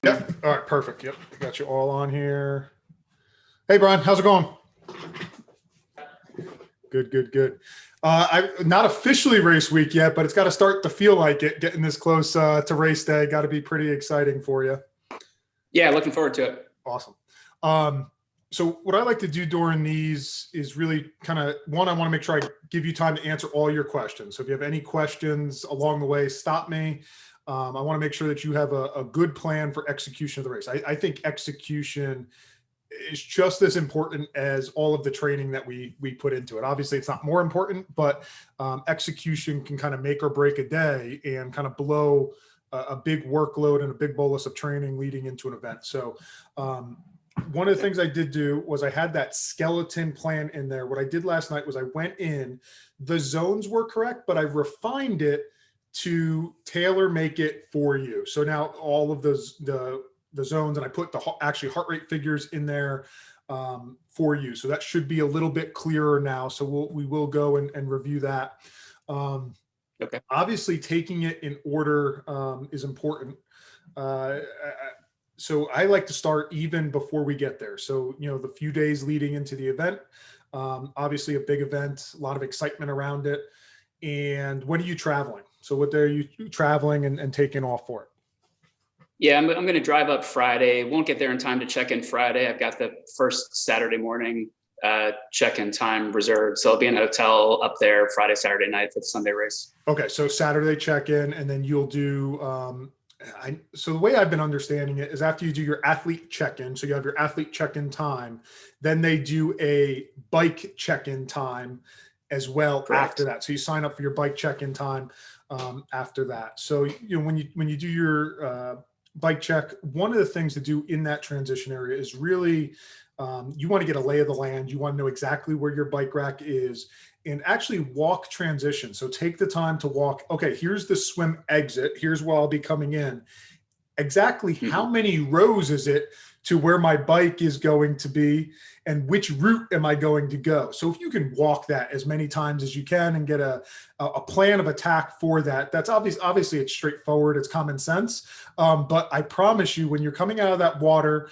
Yep. All right. Perfect. Yep. Got you all on here. Hey, Brian, how's it going? Good, good, good. I not officially race week yet, but it's got to start to feel like it. Getting this close to race day, got to be pretty exciting for you. Yeah, looking forward to it. Awesome. So what I like to do during these is really kind of one, I want to make sure I give you time to answer all your questions. So if you have any questions along the way, stop me. I want to make sure that you have a good plan for execution of the race. I think execution is just as important as all of the training that we put into it. Obviously, it's not more important, but execution can kind of make or break a day and kind of blow a big workload and a big bolus of training leading into an event. So one of the things I did do was I had that skeleton plan in there. What I did last night was I went in, the zones were correct, but I refined it to tailor make it for you. So now all of those, the zones, and I put the actually heart rate figures in there for you. So that should be a little bit clearer now. So we will go and review that. Okay. Obviously, taking it in order is important. So I like to start even before we get there. So, the few days leading into the event, obviously a big event, a lot of excitement around it. And when are you traveling? So what day are you traveling and taking off for? Yeah, I'm going to drive up Friday. Won't get there in time to check in Friday. I've got the first Saturday morning check-in time reserved. So I'll be in a hotel up there Friday, Saturday night for the Sunday race. Okay, so Saturday check-in, and then you'll do so the way I've been understanding it is after you do your athlete check-in, so you have your athlete check-in time, then they do a bike check-in time as well. Correct. After that. So you sign up for your bike check-in time after that. So when you do your bike check, one of the things to do in that transition area is really you want to get a lay of the land. You want to know exactly where your bike rack is and actually walk transition. So take the time to walk. Okay, here's the swim exit. Here's where I'll be coming in. Exactly how many rows is it to where my bike is going to be and which route am I going to go? So if you can walk that as many times as you can and get a plan of attack for that, that's obviously it's straightforward, it's common sense. But I promise you, when you're coming out of that water,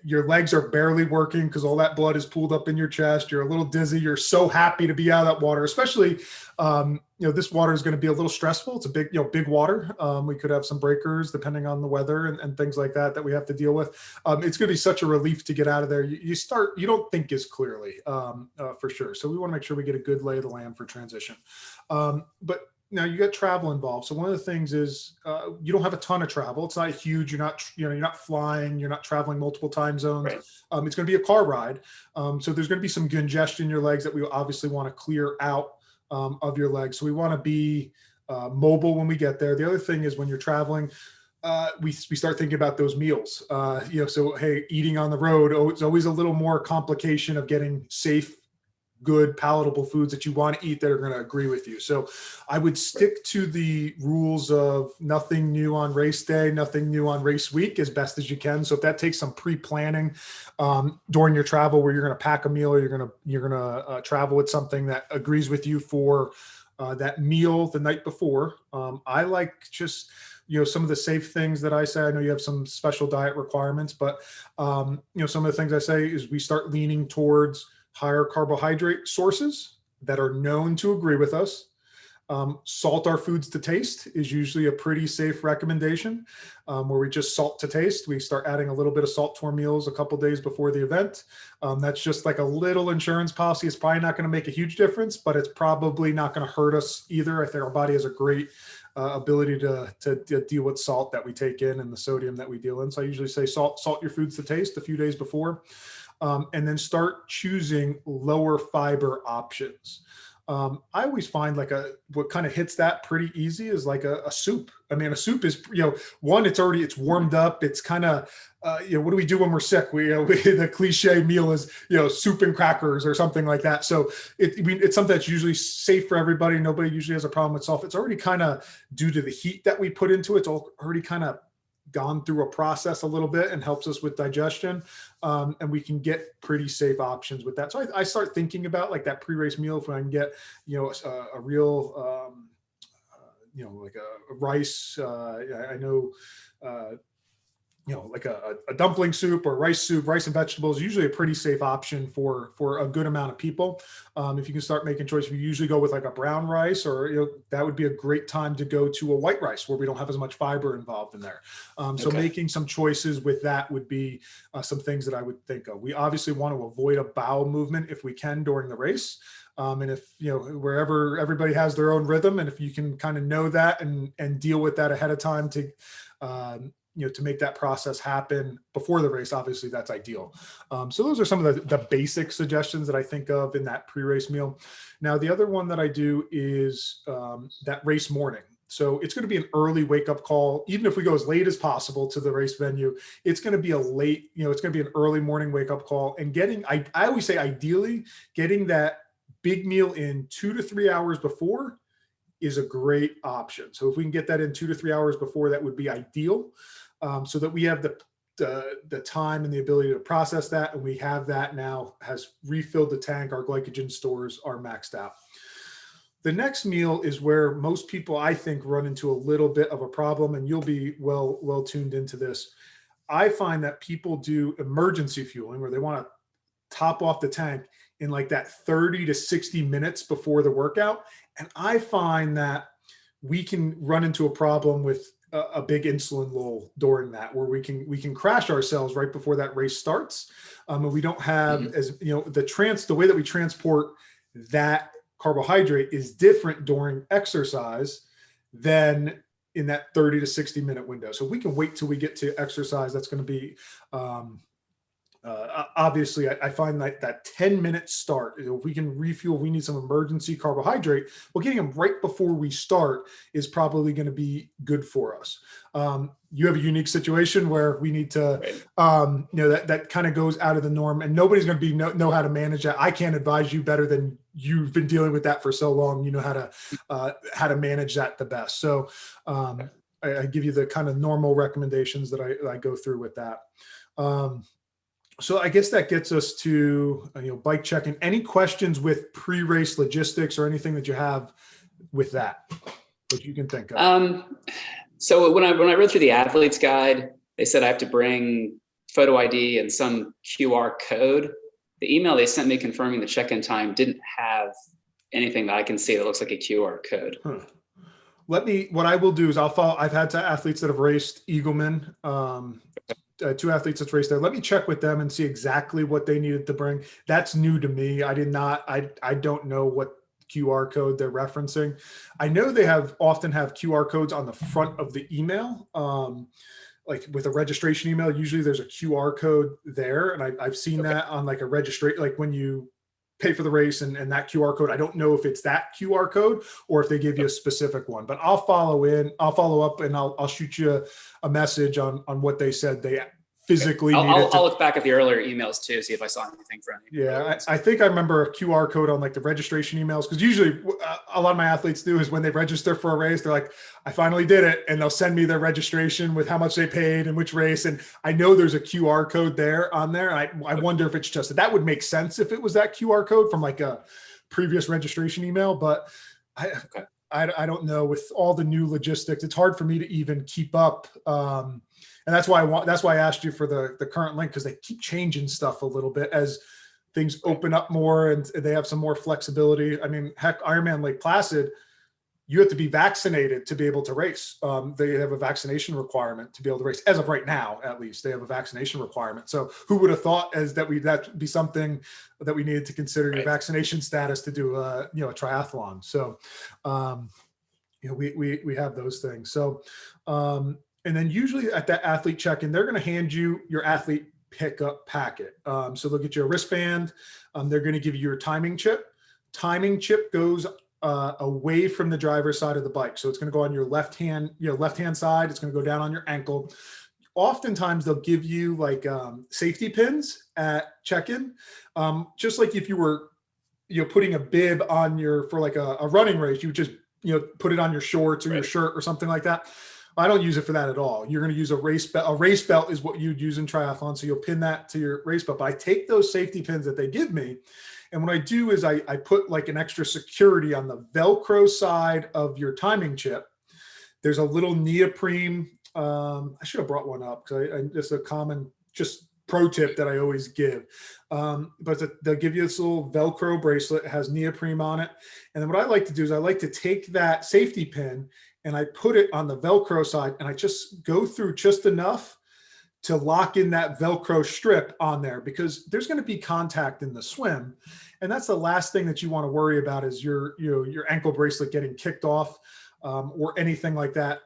your legs are barely working because all that blood is pooled up in your chest. You're a little dizzy. You're so happy to be out of that water, especially, this water is going to be a little stressful. It's a big water. We could have some breakers depending on the weather and things like that we have to deal with. It's going to be such a relief to get out of there. You don't think as clearly for sure. So we want to make sure we get a good lay of the land for transition. But now you got travel involved. So one of the things is you don't have a ton of travel. It's not huge. You're not flying. You're not traveling multiple time zones. Right. It's going to be a car ride. So there's going to be some congestion in your legs that we obviously want to clear out of your legs. So we want to be mobile when we get there. The other thing is when you're traveling, we start thinking about those meals. So hey, eating on the road, it's always a little more complication of getting safe, good, palatable foods that you want to eat that are going to agree with you. So I would stick to the rules of nothing new on race day, nothing new on race week as best as you can. So if that takes some pre-planning during your travel where you're going to pack a meal or you're going to travel with something that agrees with you for that meal the night before. I like just some of the safe things that I say. I know you have some special diet requirements, but some of the things I say is we start leaning towards higher carbohydrate sources that are known to agree with us. Salt our foods to taste is usually a pretty safe recommendation where we just salt to taste. We start adding a little bit of salt to our meals a couple days before the event. That's just like a little insurance policy. It's probably not going to make a huge difference, but it's probably not going to hurt us either. I think our body has a great ability to deal with salt that we take in and the sodium that we deal in. So I usually say salt your foods to taste a few days before. And then start choosing lower fiber options. I always find what kind of hits that pretty easy is like a soup. I mean, a soup is, it's warmed up. It's kind of, what do we do when we're sick? The cliche meal is, soup and crackers or something like that. So it's something that's usually safe for everybody. Nobody usually has a problem with salt. It's already kind of due to the heat that we put into it. It's already kind of gone through a process a little bit and helps us with digestion. And we can get pretty safe options with that. So I start thinking about like that pre-race meal. If I can get, a real, like a rice, I know like a dumpling soup or rice soup, rice and vegetables, usually a pretty safe option for a good amount of people. If you can start making choices, we usually go with like a brown rice, or that would be a great time to go to a white rice where we don't have as much fiber involved in there. So making some choices with that would be some things that I would think of. We obviously want to avoid a bowel movement if we can during the race. And if, wherever everybody has their own rhythm, and if you can kind of know that and deal with that ahead of time to make that process happen before the race, obviously that's ideal. So those are some of the basic suggestions that I think of in that pre-race meal. Now, the other one that I do is that race morning. So it's going to be an early wake up call. Even if we go as late as possible to the race venue, it's going to be it's going to be an early morning wake up call. And I always say, ideally, getting that big meal in 2 to 3 hours before is a great option. So if we can get that in 2 to 3 hours before, that would be ideal. So that we have the time and the ability to process that, and we have that now has refilled the tank. Our glycogen stores are maxed out. The next meal is where most people, I think, run into a little bit of a problem, and you'll be well tuned into this. I find that people do emergency fueling, where they want to top off the tank in like that 30 to 60 minutes before the workout. And I find that we can run into a problem with a big insulin lull during that, where we can crash ourselves right before that race starts. And we don't have the way that we transport that carbohydrate is different during exercise than in that 30 to 60 minute window. So if we can wait till we get to exercise, that's going to be obviously, I find that 10-minute start, if we can refuel, we need some emergency carbohydrate. Well, getting them right before we start is probably going to be good for us. You have a unique situation where we need to, that kind of goes out of the norm, and nobody's going to know how to manage that. I can't advise you better than you've been dealing with that for so long. You know how to manage that the best. So I give you the kind of normal recommendations that I go through with that. So I guess that gets us to bike checking. Any questions with pre-race logistics or anything that you have with that you can think of? So when I read through the athlete's guide, they said I have to bring photo ID and some QR code. The email they sent me confirming the check-in time didn't have anything that I can see that looks like a QR code. What I will do is I'll follow. I've had athletes that have raced Eagleman. 2 athletes that's raced there. Let me check with them and see exactly what they needed to bring. That's new to me. I don't know what QR code they're referencing. I know they often have QR codes on the front of the email. Like with a registration email, usually there's a QR code there. And I've seen that on like a registration, like when you pay for the race and that QR code. I don't know if it's that QR code or if they give you a specific one, but I'll follow up and I'll shoot you a message on what they said they physically needed. I'll look back at the earlier emails too, see if I saw anything from you. Yeah, I think I remember a QR code on like the registration emails, because usually a lot of my athletes do is when they register for a race, they're like, I finally did it. And they'll send me their registration with how much they paid and which race. And I know there's a QR code on there. I wonder if it's just that would make sense if it was that QR code from like a previous registration email. But I don't know, with all the new logistics, it's hard for me to even keep up. And that's why I asked you for the current link, because they keep changing stuff a little bit as things open up more and they have some more flexibility. I mean, heck, Ironman Lake Placid, you have to be vaccinated to be able to race. They have a vaccination requirement to be able to race. As of right now, at least, they have a vaccination requirement. So who would have thought that'd be something that we needed to consider, your vaccination status to do a triathlon. So we have those things. So and then usually at that athlete check-in, they're going to hand you your athlete pickup packet. So they'll get you a wristband. They're going to give you your timing chip. Timing chip goes away from the driver's side of the bike. So it's going to go on your left-hand side. It's going to go down on your ankle. Oftentimes they'll give you like safety pins at check-in. Just like if you were, putting a bib on for like a running race, you would just, put it on your shorts or your shirt or something like that. I don't use it for that at all. You're going to use a race belt. A race belt is what you'd use in triathlon. So you'll pin that to your race belt. But I take those safety pins that they give me, and what I do is I put like an extra security on the Velcro side of your timing chip. There's a little neoprene I should have brought one up because it's a common just pro tip that I always give. But they'll give you this little Velcro bracelet. It has neoprene on it. And then what I like to do is I like to take that safety pin and I put it on the Velcro side and I just go through just enough to lock in that Velcro strip on there, because there's going to be contact in the swim. And that's the last thing that you want to worry about is your ankle bracelet getting kicked off or anything like that,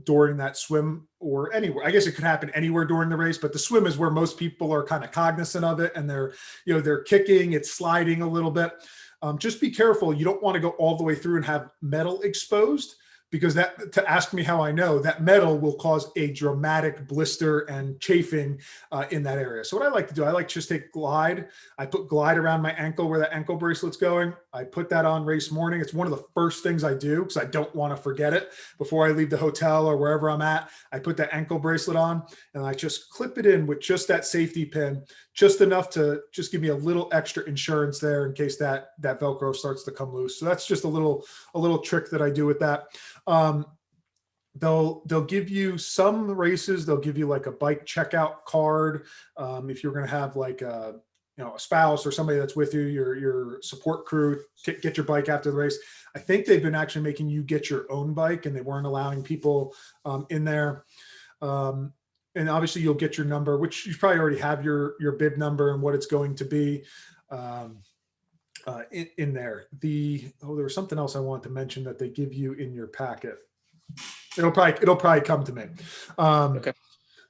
during that swim or anywhere. I guess it could happen anywhere during the race, but the swim is where most people are kind of cognizant of it, and they're kicking, it's sliding a little bit. Just be careful. You don't want to go all the way through and have metal exposed, because to ask me how I know, that metal will cause a dramatic blister and chafing in that area. So what I like to do, I like to just take Glide. I put Glide around my ankle where that ankle bracelet's going. I put that on race morning. It's one of the first things I do because I don't want to forget it before I leave the hotel or wherever I'm at. I put that ankle bracelet on and I just clip it in with just that safety pin, just enough to just give me a little extra insurance there in case that Velcro starts to come loose. So that's just a little trick that I do with that. They'll give you some races. They'll give you like a bike checkout card. If you're going to have like a spouse or somebody that's with you, your support crew, get your bike after the race. I think they've been actually making you get your own bike, and they weren't allowing people in there. And obviously you'll get your number, which you probably already have your bib number and what it's going to be in there. There was something else I wanted to mention that they give you in your packet. It'll probably come to me. Okay.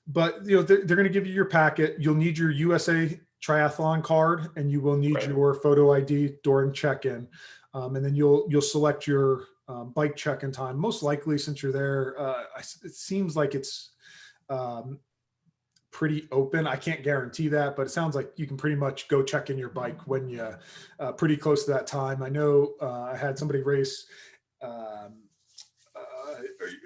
But they're going to give you your packet. You'll need your USA Triathlon card, and you will need your photo ID during check-in. And then you'll select your bike check-in time. Most likely, since you're there, it seems like it's pretty open. I can't guarantee that, but it sounds like you can pretty much go check in your bike when you pretty close to that time. I know I had somebody race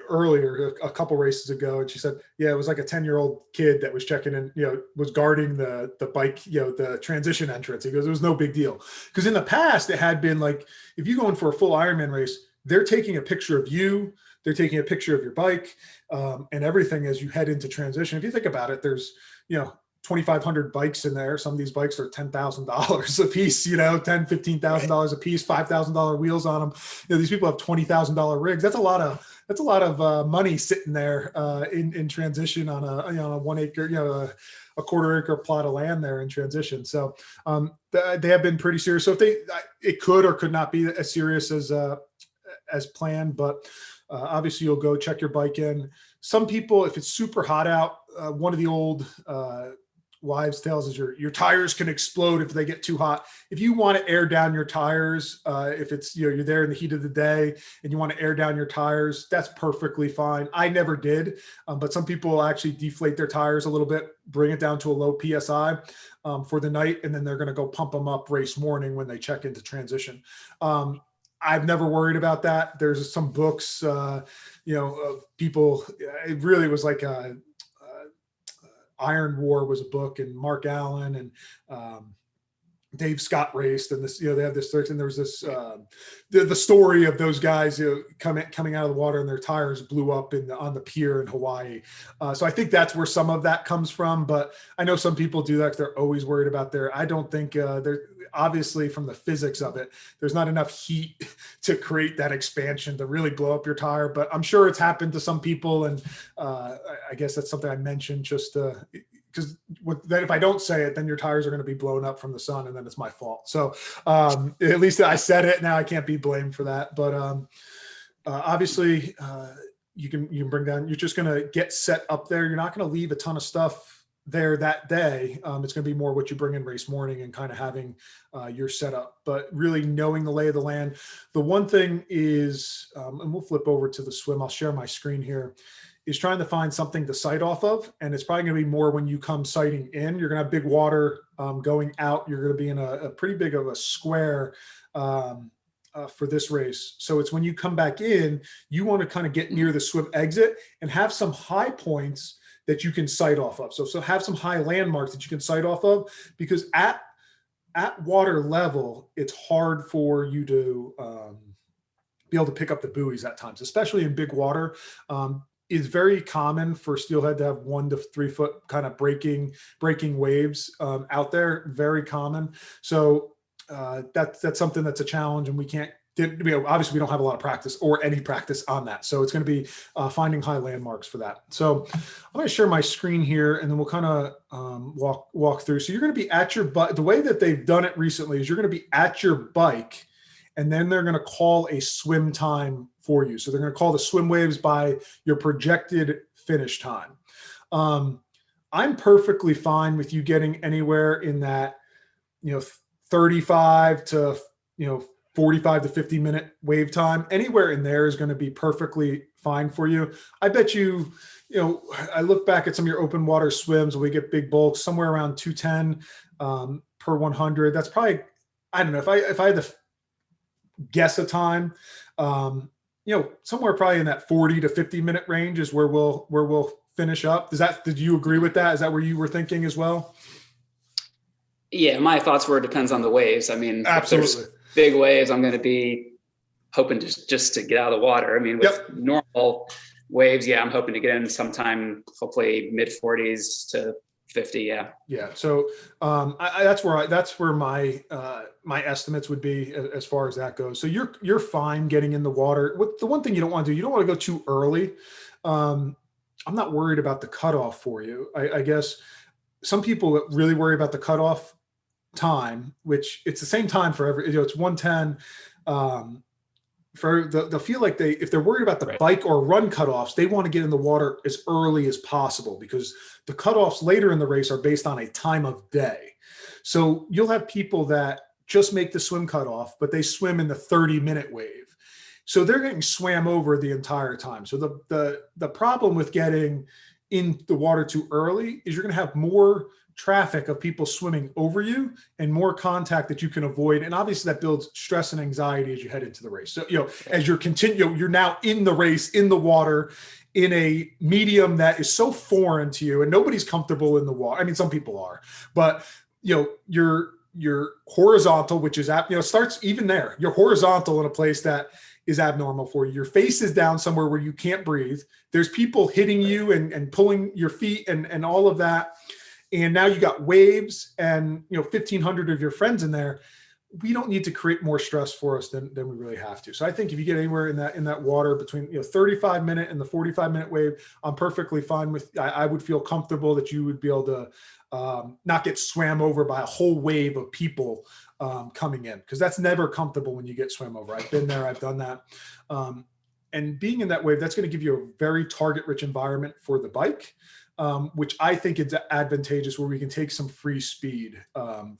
earlier, a couple races ago, and she said, yeah, it was like a 10-year-old kid that was checking in, was guarding the bike, the transition entrance. He goes, it was no big deal. Because in the past, it had been like, if you go in for a full Ironman race, they're taking a picture of you, they're taking a picture of your bike and everything as you head into transition. If you think about it, there's, 2,500 bikes in there. Some of these bikes are $10,000 a piece, $10,000, $15,000 a piece, $5,000 wheels on them. These people have $20,000 rigs. That's a lot of money sitting there in transition on a 1 acre, a quarter acre plot of land there in transition. So they have been pretty serious. So it could or could not be as serious as planned, but obviously you'll go check your bike in. Some people, if it's super hot out, one of the old wives' tales is your tires can explode if they get too hot. If you want to air down your tires, if it's, you're there in the heat of the day and you want to air down your tires, that's perfectly fine. I never did, but some people actually deflate their tires a little bit, bring it down to a low PSI for the night, and then they're going to go pump them up race morning when they check into transition. I've never worried about that. There's some books, of people, it really was like Iron War was a book, and Mark Allen and Dave Scott raced, and this, they have this, and there was this, the story of those guys, coming out of the water and their tires blew up on the pier in Hawaii. So I think that's where some of that comes from, but I know some people do that. They're always worried about I don't think they're obviously, from the physics of it, there's not enough heat to create that expansion to really blow up your tire, but I'm sure it's happened to some people. And I guess that's something I mentioned just because then if I don't say it, then your tires are going to be blown up from the sun, and then it's my fault. So at least I said it. Now I can't be blamed for that. But obviously, you can bring down. You're just going to get set up there. You're not going to leave a ton of stuff there that day. It's going to be more what you bring in race morning and kind of having your setup, but really knowing the lay of the land. The one thing is, and we'll flip over to the swim. I'll share my screen here. Is trying to find something to sight off of. And it's probably going to be more when you come sighting in. You're going to have big water going out. You're going to be in a pretty big of a square for this race. So it's when you come back in, you want to kind of get near the swim exit and have some high points that you can sight off of. So have some high landmarks that you can sight off of, because at water level, it's hard for you to be able to pick up the buoys at times, especially in big water. is very common for steelhead to have 1 to 3 foot kind of breaking waves out there. Very common. So that's something that's a challenge, and we can't. Obviously, we don't have a lot of practice or any practice on that. So it's going to be finding high landmarks for that. So I'm going to share my screen here, and then we'll kind of walk through. So you're going to be at your bike. The way that they've done it recently is you're going to be at your bike, and then they're going to call a swim time for you. So they're going to call the swim waves by your projected finish time. I'm perfectly fine with you getting anywhere in that, 35 to, 45 to 50 minute wave time. Anywhere in there is going to be perfectly fine for you. I bet you, I look back at some of your open water swims where we get big bulks, somewhere around 210 per 100. That's probably, I don't know, if I had to guess a time, somewhere probably in that 40 to 50 minute range is where we'll finish up. Did you agree with that? Is that where you were thinking as well? Yeah, my thoughts were, it depends on the waves. I mean, absolutely. If there's big waves, I'm going to be hoping just to get out of the water. I mean, with normal waves, I'm hoping to get in sometime, hopefully mid 40s to 50. Yeah. So that's where my estimates would be as far as that goes. So you're fine getting in the water. The one thing you don't want to do, you don't want to go too early. I'm not worried about the cutoff for you. I guess some people really worry about the cutoff time, which it's the same time for every, it's 110. They'll feel like if they're worried about the bike or run cutoffs, they want to get in the water as early as possible, because the cutoffs later in the race are based on a time of day. So you'll have people that just make the swim cutoff, but they swim in the 30-minute wave. So they're getting swam over the entire time. So the problem with getting in the water too early is you're going to have more traffic of people swimming over you and more contact that you can avoid. And obviously that builds stress and anxiety as you head into the race. So, as you're now in the race, in the water, in a medium that is so foreign to you, and nobody's comfortable in the water. I mean, some people are, but you're horizontal, which is, starts even there. You're horizontal in a place that is abnormal for you. Your face is down somewhere where you can't breathe. There's people hitting you and pulling your feet and all of that. And now you got waves and 1,500 of your friends in there. We don't need to create more stress for us than we really have to. So I think if you get anywhere in that water between 35-minute and the 45-minute wave, I'm perfectly fine with. I would feel comfortable that you would be able to not get swam over by a whole wave of people coming in, because that's never comfortable when you get swam over. I've been there, I've done that. And being in that wave, that's going to give you a very target-rich environment for the bike. Which I think is advantageous, where we can take some free speed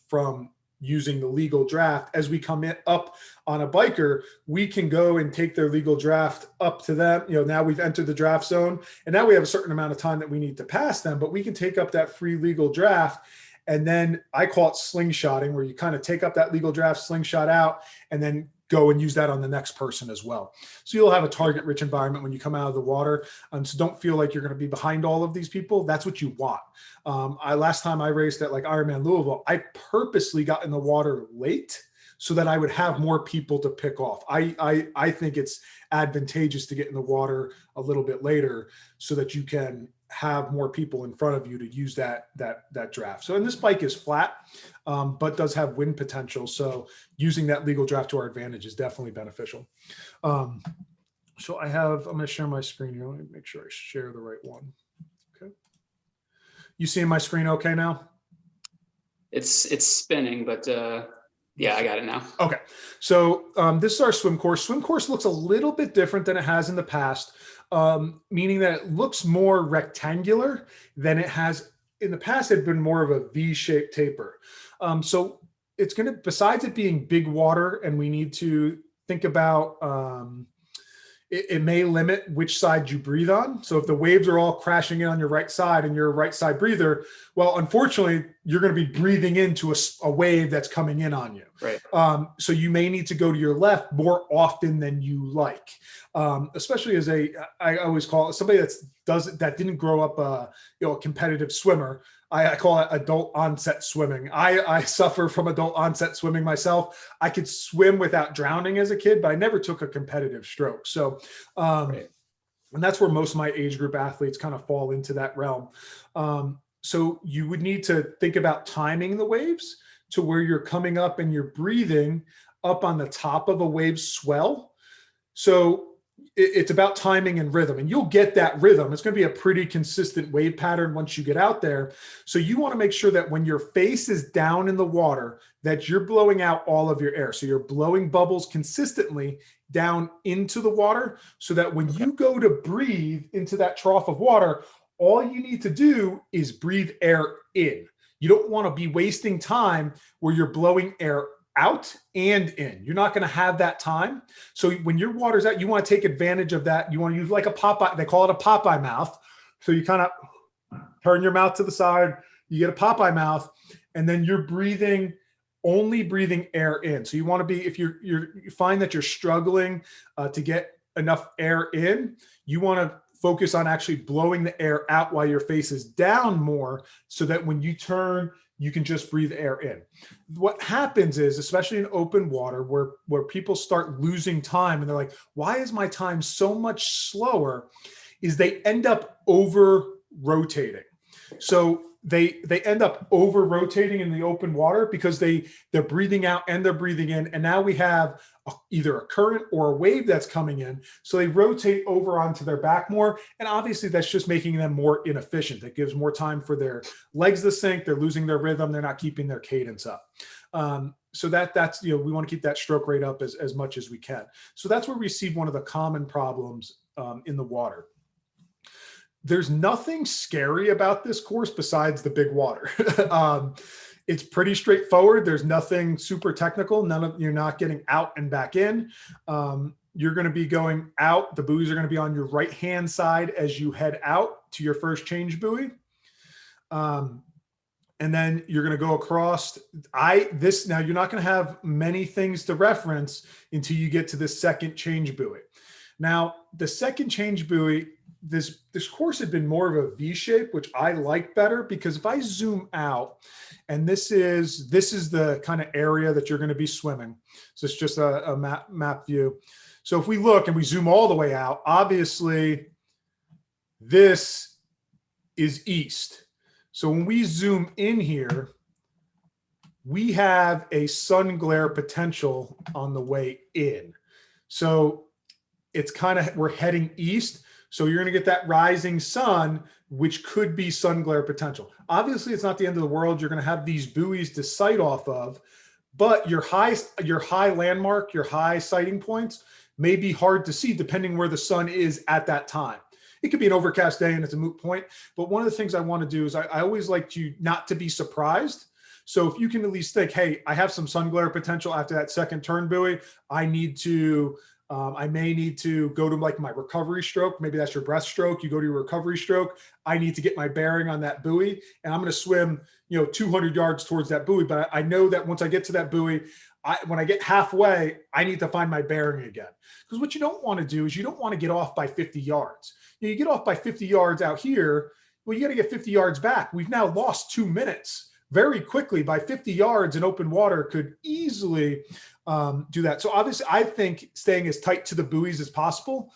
from using the legal draft. As we come up on a biker, we can go and take their legal draft up to them. Now we've entered the draft zone, and now we have a certain amount of time that we need to pass them, but we can take up that free legal draft. And then I call it slingshotting, where you kind of take up that legal draft, slingshot out, and then go and use that on the next person as well. So you'll have a target rich environment when you come out of the water. So don't feel like you're going to be behind all of these people. That's what you want. Last time I raced at IRONMAN Louisville, I purposely got in the water late so that I would have more people to pick off. I think it's advantageous to get in the water a little bit later so that you can have more people in front of you to use that draft. So, and this bike is flat, but does have wind potential. So using that legal draft to our advantage is definitely beneficial. So I'm going to share my screen here. Let me make sure I share the right one. Okay. You seeing my screen okay now? It's spinning, but yeah, I got it now. Okay. So this is our swim course. Swim course looks a little bit different than it has in the past, meaning that it looks more rectangular than it has in the past. It had been more of a V-shaped taper. So it's going to, besides it being big water, and we need to think about, it may limit which side you breathe on. So if the waves are all crashing in on your right side and you're a right side breather, well, unfortunately, you're going to be breathing into a wave that's coming in on you. Right. So you may need to go to your left more often than you like, especially as I always call it somebody that didn't grow up a competitive swimmer. I call it adult onset swimming. I suffer from adult onset swimming myself. I could swim without drowning as a kid, but I never took a competitive stroke. So right. And that's where most of my age group athletes kind of fall into that realm. So you would need to think about timing the waves to where you're coming up and you're breathing up on the top of a wave swell. So it's about timing and rhythm, and you'll get that rhythm. It's going to be a pretty consistent wave pattern once you get out there. So you want to make sure that when your face is down in the water, that you're blowing out all of your air. So you're blowing bubbles consistently down into the water, so that when Okay. you go to breathe into that trough of water, all you need to do is breathe air in. You don't want to be wasting time where you're blowing air out and in. You're not going to have that time. So when your water's out, you want to take advantage of that. You want to use like a Popeye, they call it a Popeye mouth. So you kind of turn your mouth to the side, you get a Popeye mouth, and then you're breathing, only breathing air in. So you want to be, if you find that you're struggling to get enough air in, you want to focus on actually blowing the air out while your face is down more, so that when you turn, you can just breathe air in. What happens is, especially in open water, where people start losing time and they're like, why is my time so much slower? Is they end up over rotating. So they end up over rotating in the open water because they're breathing out and they're breathing in. And now we have either a current or a wave that's coming in. So they rotate over onto their back more. And obviously that's just making them more inefficient. It gives more time for their legs to sink. They're losing their rhythm. They're not keeping their cadence up. So that's, we want to keep that stroke rate up as much as we can. So that's where we see one of the common problems in the water. There's nothing scary about this course besides the big water. It's pretty straightforward. There's nothing super technical. You're not getting out and back in. You're going to be going out. The buoys are going to be on your right-hand side as you head out to your first change buoy. And then you're going to go across. Now you're not going to have many things to reference until you get to the second change buoy. Now, the second change buoy, this course had been more of a V shape, which I like better, because if I zoom out, and this is the kind of area that you're going to be swimming. So it's just a map view. So if we look and we zoom all the way out, obviously this is east. So when we zoom in here, we have a sun glare potential on the way in. So it's kind of, we're heading east. So you're going to get that rising sun, which could be sun glare potential. Obviously, it's not the end of the world. You're going to have these buoys to sight off of, but your high landmark, your high sighting points may be hard to see depending where the sun is at that time. It could be an overcast day and it's a moot point. But one of the things I want to do is I always like you not to be surprised. So if you can at least think, hey, I have some sun glare potential after that second turn buoy, I may need to go to like my recovery stroke. Maybe that's your breaststroke. You go to your recovery stroke. I need to get my bearing on that buoy, and I'm going to swim, 200 yards towards that buoy. But I know that once I get to that buoy, when I get halfway, I need to find my bearing again. Because what you don't want to do is you don't want to get off by 50 yards. You get off by 50 yards out here. Well, you got to get 50 yards back. We've now lost 2 minutes very quickly. By 50 yards in open water could easily do that. So obviously I think staying as tight to the buoys as possible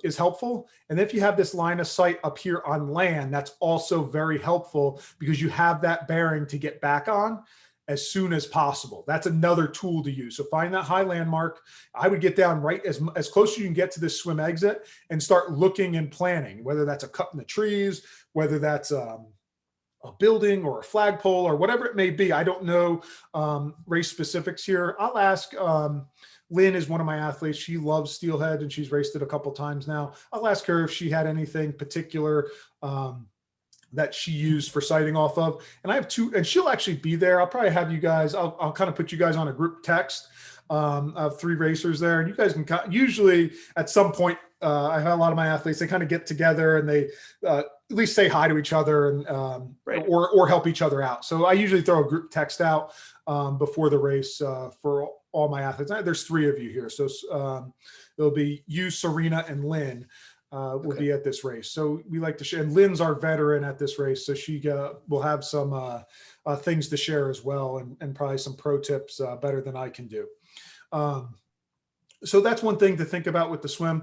is helpful. And if you have this line of sight up here on land, that's also very helpful, because you have that bearing to get back on as soon as possible. That's another tool to use. So find that high landmark. I would get down right as close as you can get to this swim exit and start looking and planning, whether that's a cut in the trees, whether that's a building or a flagpole or whatever it may be. I don't know race specifics here. I'll ask, Lynn is one of my athletes. She loves Steelhead and she's raced it a couple times now. I'll ask her if she had anything particular that she used for sighting off of. And I have two, and she'll actually be there. I'll probably have you guys, I'll kind of put you guys on a group text of 3 racers there. And you guys can usually at some point, I have a lot of my athletes, they kind of get together and they at least say hi to each other and Right. or help each other out. So I usually throw a group text out before the race for all my athletes. There's 3 of you here. So it'll be you, Serena, and Lynn will be at this race. So we like to share, and Lynn's our veteran at this race. So she will have some things to share as well, and probably some pro tips better than I can do. So that's one thing to think about with the swim.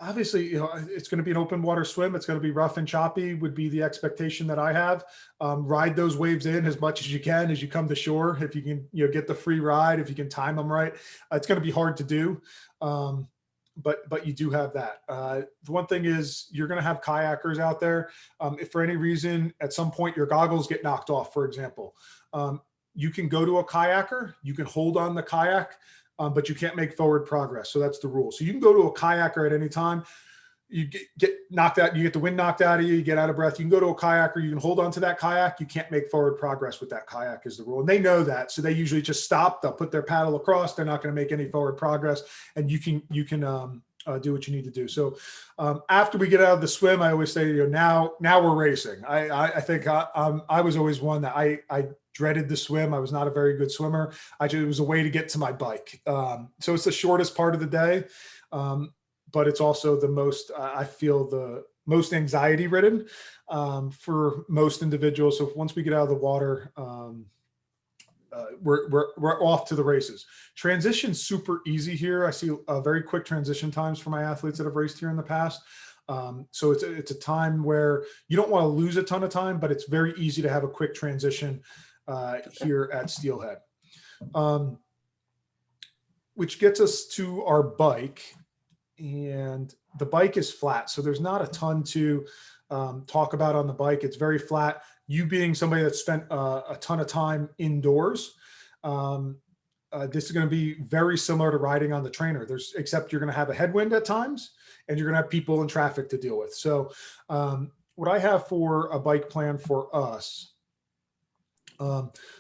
Obviously, it's going to be an open water swim. It's going to be rough and choppy would be the expectation that I have. Ride those waves in as much as you can as you come to shore. If you can, get the free ride, if you can time them right, it's going to be hard to do. But you do have that. The one thing is you're going to have kayakers out there. If for any reason at some point your goggles get knocked off, for example, you can go to a kayaker, you can hold on the kayak, but you can't make forward progress. So that's the rule. So you can go to a kayaker at any time. You get knocked out, you get the wind knocked out of you, you get out of breath. You can go to a kayaker, you can hold on to that kayak. You can't make forward progress with that kayak is the rule. And they know that. So they usually just stop. They'll put their paddle across. They're not going to make any forward progress. And you can do what you need to do. So after we get out of the swim, I always say, now we're racing. I think I was always one that I dreaded the swim. I was not a very good swimmer. It was a way to get to my bike. So it's the shortest part of the day, but it's also the most, I feel the most anxiety ridden for most individuals. So once we get out of the water, we're off to the races. Transition super easy here. I see very quick transition times for my athletes that have raced here in the past. So it's a time where you don't want to lose a ton of time, but it's very easy to have a quick transition here at Steelhead. Which gets us to our bike, and the bike is flat. So there's not a ton to talk about on the bike. It's very flat. You being somebody that spent a ton of time indoors, this is going to be very similar to riding on the trainer. Except you're going to have a headwind at times, and you're going to have people in traffic to deal with. So what I have for a bike plan for us,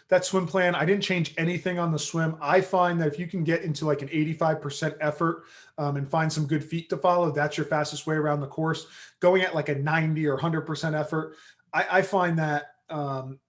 that swim plan, I didn't change anything on the swim. I find that if you can get into like an 85% effort and find some good feet to follow, that's your fastest way around the course. Going at like a 90 or 100% effort, I find that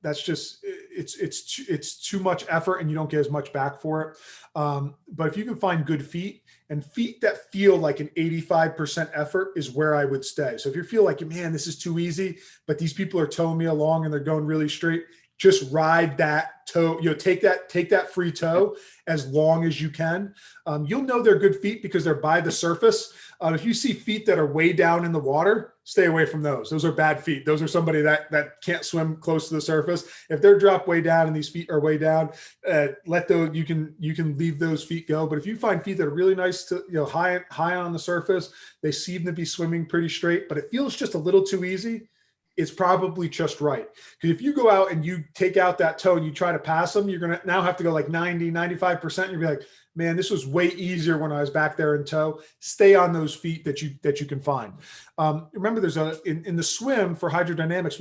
that's just it's too much effort and you don't get as much back for it. But if you can find good feet and feet that feel like an 85% effort is where I would stay. So if you feel like, man, this is too easy, but these people are towing me along and they're going really straight, just ride that toe, take that free toe as long as you can. You'll know they're good feet because they're by the surface. If you see feet that are way down in the water, stay away from those. Those are bad feet. Those are somebody that can't swim close to the surface. If they're dropped way down and these feet are way down, you can leave those feet go. But if you find feet that are really nice to, high on the surface, they seem to be swimming pretty straight, but it feels just a little too easy, it's probably just right. Because if you go out and you take out that toe and you try to pass them, you're going to now have to go like 90, 95%. And you'll be like, man, this was way easier when I was back there in tow. Stay on those feet that you can find. Remember, there's in the swim for hydrodynamics,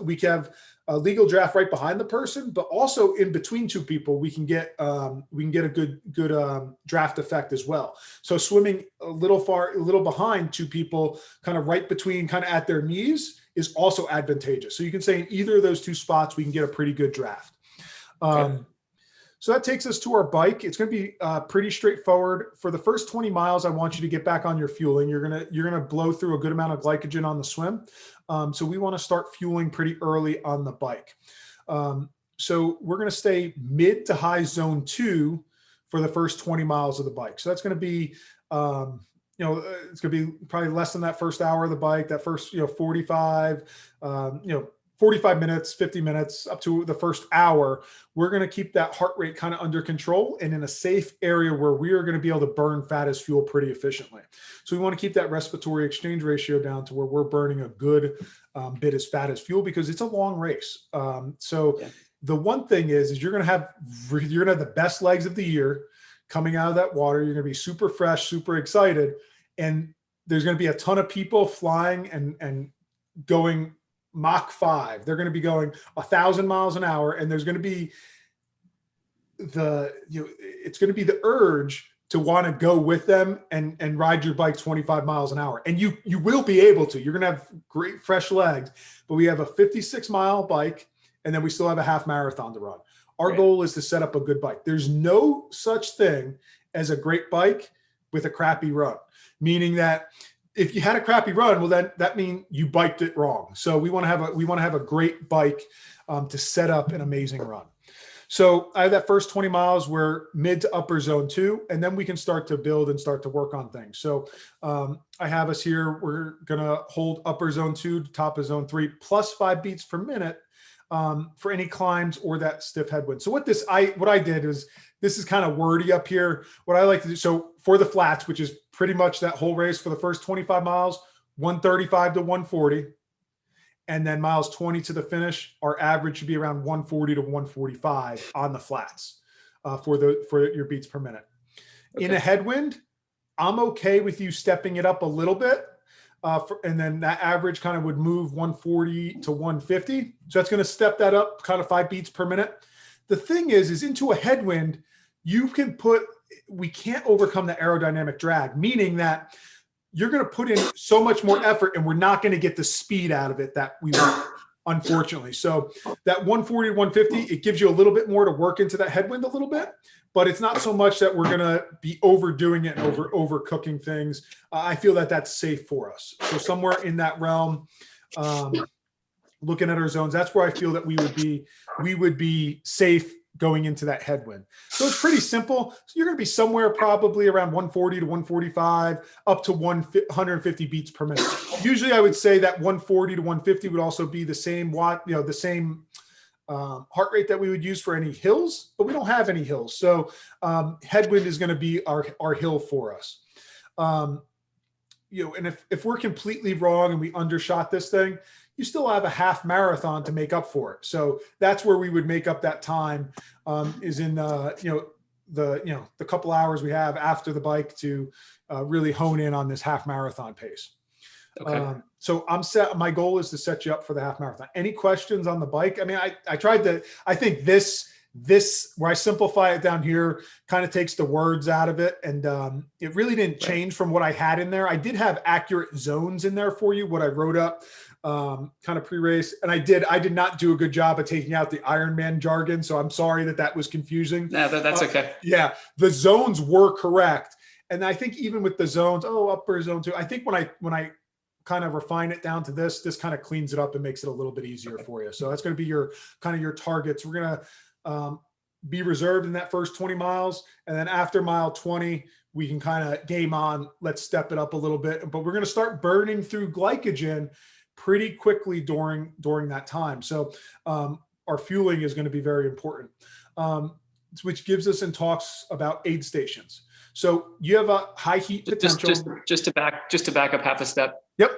we have a legal draft right behind the person, but also in between two people, we can get a good draft effect as well. So swimming a little behind two people, kind of right between, kind of at their knees, is also advantageous. So you can say in either of those two spots, we can get a pretty good draft. Okay. So that takes us to our bike. It's going to be pretty straightforward. For the first 20 miles, I want you to get back on your fueling. You're gonna blow through a good amount of glycogen on the swim. So we want to start fueling pretty early on the bike. So we're going to stay mid to high zone 2 for the first 20 miles of the bike. So that's going to be it's going to be probably less than that first hour of the bike, that first 45 45 minutes, 50 minutes, up to the first hour. We're going to keep that heart rate kind of under control and in a safe area where we are going to be able to burn fat as fuel pretty efficiently. So we want to keep that respiratory exchange ratio down to where we're burning a good bit as fat as fuel, because it's a long race. The one thing is you're going to have the best legs of the year coming out of that water. You're going to be super fresh, super excited. And there's going to be a ton of people flying and going Mach 5. They're going to be going 1,000 miles an hour, and there's going to be it's going to be the urge to want to go with them and ride your bike 25 miles an hour. And you will be able to. You're going to have great fresh legs, but we have a 56-mile bike, and then we still have a half marathon to run. Our goal is to set up a good bike. There's no such thing as a great bike with a crappy run, meaning that if you had a crappy run, well, then that means you biked it wrong. So we want to have a great bike to set up an amazing run. So I have that first 20 miles, we're mid to upper zone 2, and then we can start to build and start to work on things. So I have us here, we're going to hold upper zone 2 to top of zone 3 plus 5 beats per minute for any climbs or that stiff headwind. So what I did is, this is kind of wordy up here. What I like to do, so for the flats, which is pretty much that whole race for the first 25 miles, 135 to 140. And then miles 20 to the finish, our average should be around 140 to 145 on the flats for your beats per minute. Okay. In a headwind, I'm okay with you stepping it up a little bit. And then that average kind of would move 140 to 150. So that's going to step that up kind of 5 beats per minute. The thing is into a headwind, we can't overcome the aerodynamic drag, meaning that you're going to put in so much more effort and we're not going to get the speed out of it that we want, unfortunately. So that 140 to 150, it gives you a little bit more to work into that headwind a little bit, but it's not so much that we're going to be overdoing it and overcooking things. I feel that that's safe for us. So somewhere in that realm, looking at our zones, that's where I feel that we would be safe going into that headwind. So it's pretty simple. So you're going to be somewhere probably around 140 to 145 up to 150 beats per minute. Usually I would say that 140 to 150 would also be the same the same heart rate that we would use for any hills, but we don't have any hills. So headwind is going to be our hill for us. And if we're completely wrong and we undershot this thing, you still have a half marathon to make up for it. So that's where we would make up that time is in the couple hours we have after the bike to really hone in on this half marathon pace. Okay. So my goal is to set you up for the half marathon. Any questions on the bike? I mean, I think this where I simplify it down here kind of takes the words out of it. And it really didn't change from what I had in there. I did have accurate zones in there for you, what I wrote up kind of pre-race. And I did not do a good job of taking out the Ironman jargon. So I'm sorry that was confusing. No, that's okay. Yeah. The zones were correct. And I think even with the zones, upper zone 2, I think when I kind of refine it down to this kind of cleans it up and makes it a little bit easier for you. So that's going to be your targets. We're going to be reserved in that first 20 miles. And then after mile 20, we can kind of game on, let's step it up a little bit, but we're going to start burning through glycogen pretty quickly during that time. So our fueling is going to be very important, which gives us and talks about aid stations. So you have a high heat potential. Just to back up half a step. Yep.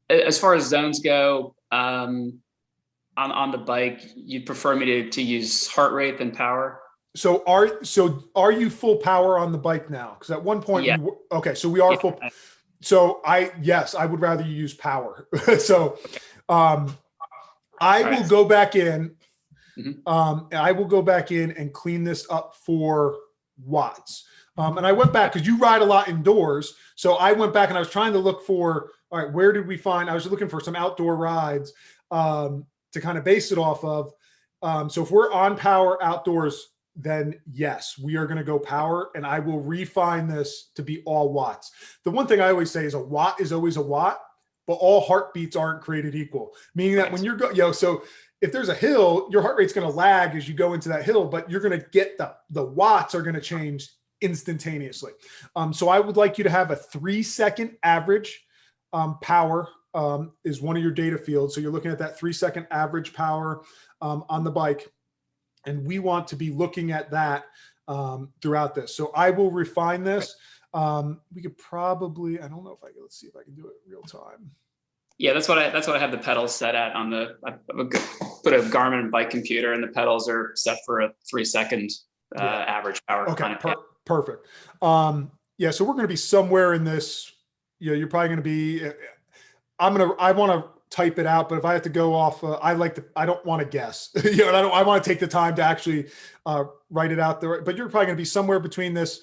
As far as zones go, on the bike, you'd prefer me to use heart rate than power? So are you full power on the bike now? Because at one point, yeah. So we are full. So I would rather you use power. So I will go back in. Mm-hmm. I will go back in and clean this up for watts. And I went back because you ride a lot indoors. So I went back and I was trying to look for, all right, where did we find, I was looking for some outdoor rides to kind of base it off of. So if we're on power outdoors, then yes, we are going to go power, and I will refine this to be all watts. The one thing I always say is a watt is always a watt, but all heartbeats aren't created equal, meaning that when you're so if there's a hill, your heart rate's going to lag as you go into that hill, but you're going to get the watts are going to change instantaneously. So I would like you to have a 3-second average power is one of your data fields. So you're looking at that 3-second average power on the bike. And we want to be looking at that throughout this. So I will refine this. We could probably, I don't know if I can, let's see if I can do it real time. Yeah, that's what I have the pedals set at on I put a Garmin bike computer, and the pedals are set for a 3-second average power. Okay, perfect. So we're going to be somewhere in this, you're probably going to be, I want to type it out, but if I have to go off, I don't want to guess, and I want to take the time to actually write it out there, but you're probably going to be somewhere between this,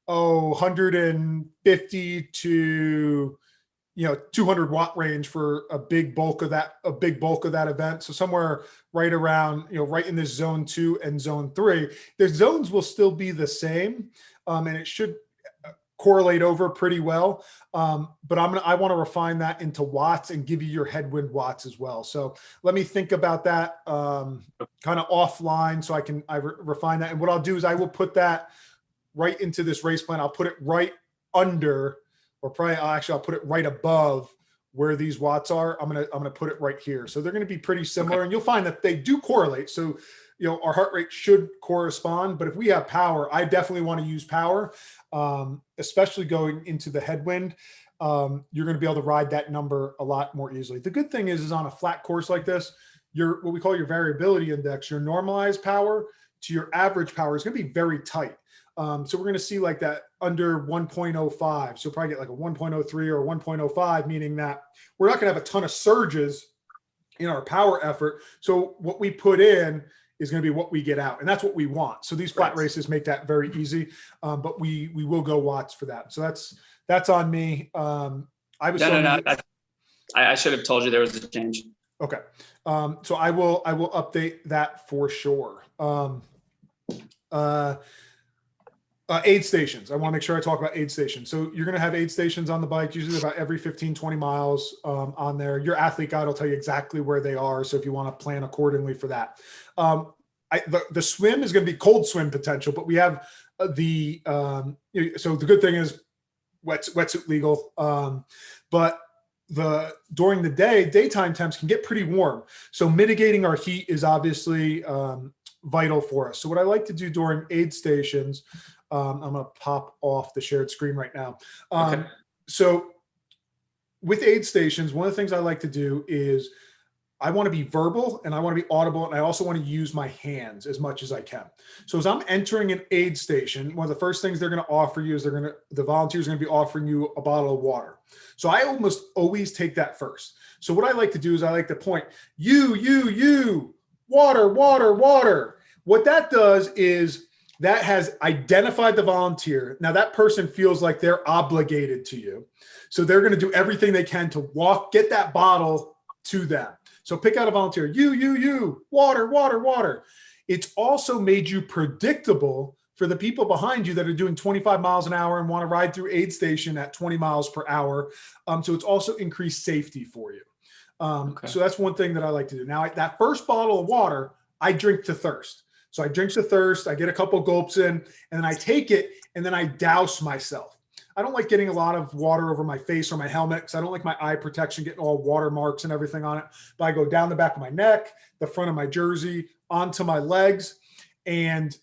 150 to, 200 watt range for a big bulk of that event. So somewhere right around, right in this zone 2 and zone 3, the zones will still be the same. And it should, correlate over pretty well. But I want to refine that into watts and give you your headwind watts as well. So let me think about that kind of offline so I refine that. And what I'll do is I will put that right into this race plan. I'll put it right under, or probably I'll put it right above where these watts are. I'm gonna put it right here. So they're going to be pretty similar, and you'll find that they do correlate. So our heart rate should correspond. But if we have power, I definitely want to use power, especially going into the headwind. You're going to be able to ride that number a lot more easily. The good thing is on a flat course like this, what we call your variability index, your normalized power to your average power is going to be very tight. So we're going to see like that under 1.05. So probably get like a 1.03 or 1.05, meaning that we're not going to have a ton of surges in our power effort. So what we put in is going to be what we get out. And that's what we want. So these flat races make that very easy. But we will go watts for that. So that's on me. I should have told you there was a change. Okay. So I will update that for sure. Aid stations. I want to make sure I talk about aid stations. So you're going to have aid stations on the bike, usually about every 15, 20 miles on there. Your athlete guide will tell you exactly where they are. So if you want to plan accordingly for that. The swim is going to be cold swim potential, but we have so the good thing is wetsuit legal. But during the day, daytime temps can get pretty warm. So mitigating our heat is obviously vital for us. So what I like to do during aid stations, I'm going to pop off the shared screen right now. Okay. So with aid stations, one of the things I like to do is I want to be verbal and I want to be audible. And I also want to use my hands as much as I can. So as I'm entering an aid station, one of the first things they're going to offer you is the volunteers are going to be offering you a bottle of water. So I almost always take that first. So what I like to do is I like to point, you, water, water, water. What that does is that has identified the volunteer. Now that person feels like they're obligated to you. So they're going to do everything they can to get that bottle to them. So pick out a volunteer, you, water, water, water. It's also made you predictable for the people behind you that are doing 25 miles an hour and want to ride through aid station at 20 miles per hour. So it's also increased safety for you. So that's one thing that I like to do. Now, that first bottle of water, I drink to thirst. So I drink to thirst, I get a couple gulps in, and then I take it, and then I douse myself. I don't like getting a lot of water over my face or my helmet because I don't like my eye protection getting all watermarks and everything on it. But I go down the back of my neck, the front of my jersey, onto my legs, and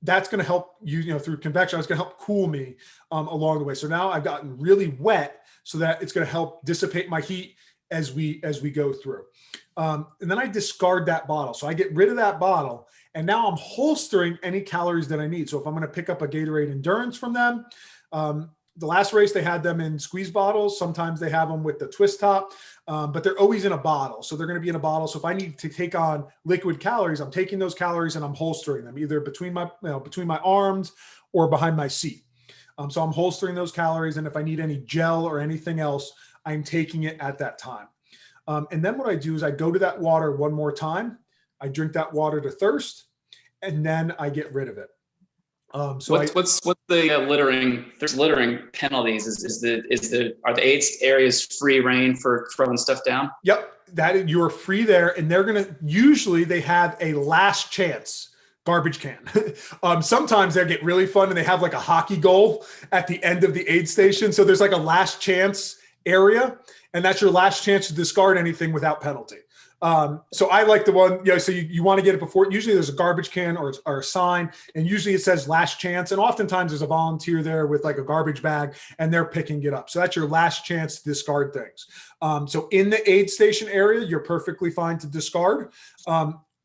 that's going to help you, through convection. It's going to help cool me along the way. So now I've gotten really wet so that it's going to help dissipate my heat as we go through. And then I discard that bottle. So I get rid of that bottle, and now I'm holstering any calories that I need. So if I'm going to pick up a Gatorade Endurance from them, the last race they had them in squeeze bottles. Sometimes they have them with the twist top, but they're always in a bottle. So they're going to be in a bottle. So if I need to take on liquid calories, I'm taking those calories and I'm holstering them either between my arms or behind my seat. So I'm holstering those calories. And if I need any gel or anything else, I'm taking it at that time. And then what I do is I go to that water one more time. I drink that water to thirst, and then I get rid of it. So what's the littering? There's littering penalties. Are the aid areas free reign for throwing stuff down? Yep, that you're free there, and usually they have a last chance garbage can. Sometimes they get really fun and they have like a hockey goal at the end of the aid station. So there's like a last chance area, and that's your last chance to discard anything without penalty. So I like the one, so you want to get it before. Usually there's a garbage can or a sign, and usually it says last chance. And oftentimes there's a volunteer there with like a garbage bag, and they're picking it up. So that's your last chance to discard things. So in the aid station area, you're perfectly fine to discard.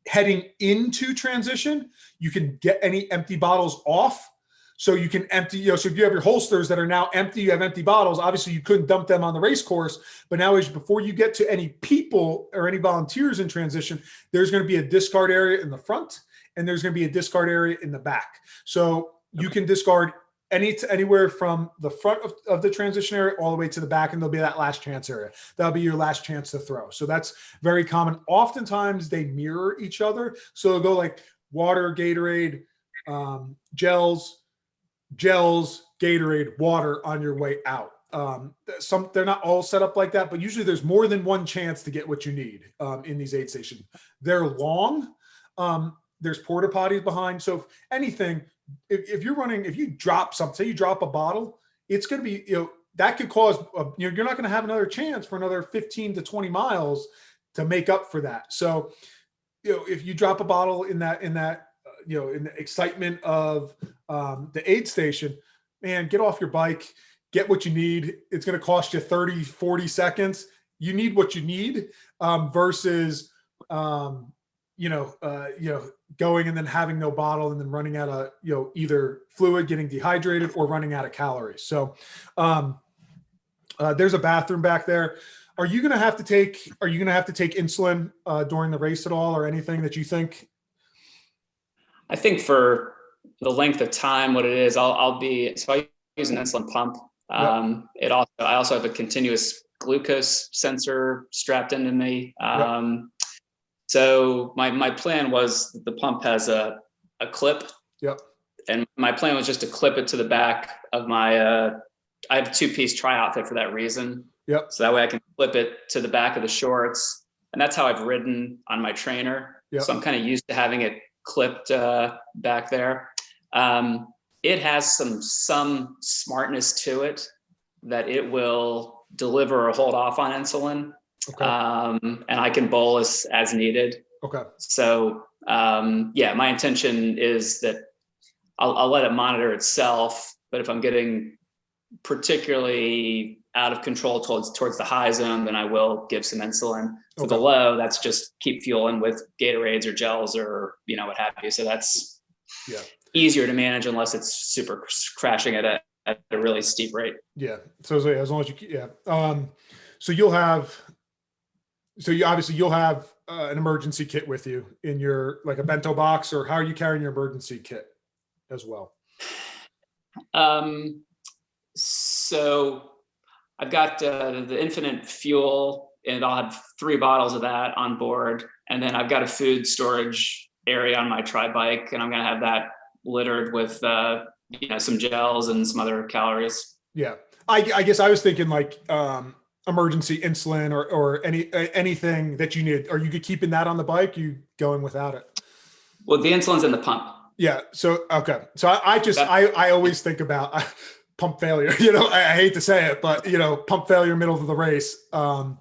Heading into transition, you can get any empty bottles off. So you can empty, so if you have your holsters that are now empty, you have empty bottles, obviously you couldn't dump them on the race course, but now before you get to any people or any volunteers in transition, there's going to be a discard area in the front, and there's going to be a discard area in the back. So you can discard anywhere from the front of the transition area all the way to the back, and there'll be that last chance area. That'll be your last chance to throw. So that's very common. Oftentimes they mirror each other. So they'll go like water, Gatorade, gels, gels, Gatorade, water on your way out. They're not all set up like that, but usually there's more than one chance to get what you need in these aid stations. They're long. There's porta potties behind. So if anything, if you're running, if you drop something, say you drop a bottle, it's going to be, that could cause, you're not going to have another chance for another 15 to 20 miles to make up for that. So, if you drop a bottle in the excitement of the aid station, man, get off your bike, get what you need. It's going to cost you 30, 40 seconds. You need what you need versus, going and then having no bottle and then running out of, either fluid, getting dehydrated, or running out of calories. So there's a bathroom back there. Are you going to have to take insulin during the race at all, or anything that you think? I think for the length of time, what it is, I use an insulin pump. Yep. I also have a continuous glucose sensor strapped into me. Yep. So my plan was, the pump has a clip. Yep. And my plan was just to clip it to the back of my, I have a 2-piece tri outfit for that reason. Yep. So that way I can clip it to the back of the shorts. And that's how I've ridden on my trainer. Yep. So I'm kind of used to having it clipped back there. It has some smartness to it that it will deliver or hold off on insulin. Okay. And I can bolus as needed. Okay. So my intention is that I'll let it monitor itself, but if I'm getting particularly out of control towards the high zone, then I will give some insulin. For the low, that's just keep fueling with Gatorades or gels or what have you. So that's easier to manage unless it's super crashing at a really steep rate. Yeah. So as long as you'll have an emergency kit with you in your, like a bento box, or how are you carrying your emergency kit as well? So I've got the infinite fuel, and I'll have 3 bottles of that on board. And then I've got a food storage area on my tri bike, and I'm going to have that littered with, some gels and some other calories. Yeah. I guess I was thinking like, emergency insulin or anything that you need. Are you keeping that on the bike? You going without it? Well, the insulin's in the pump. Yeah. So, okay. So I always think about pump failure, I hate to say it, but pump failure middle of the race. That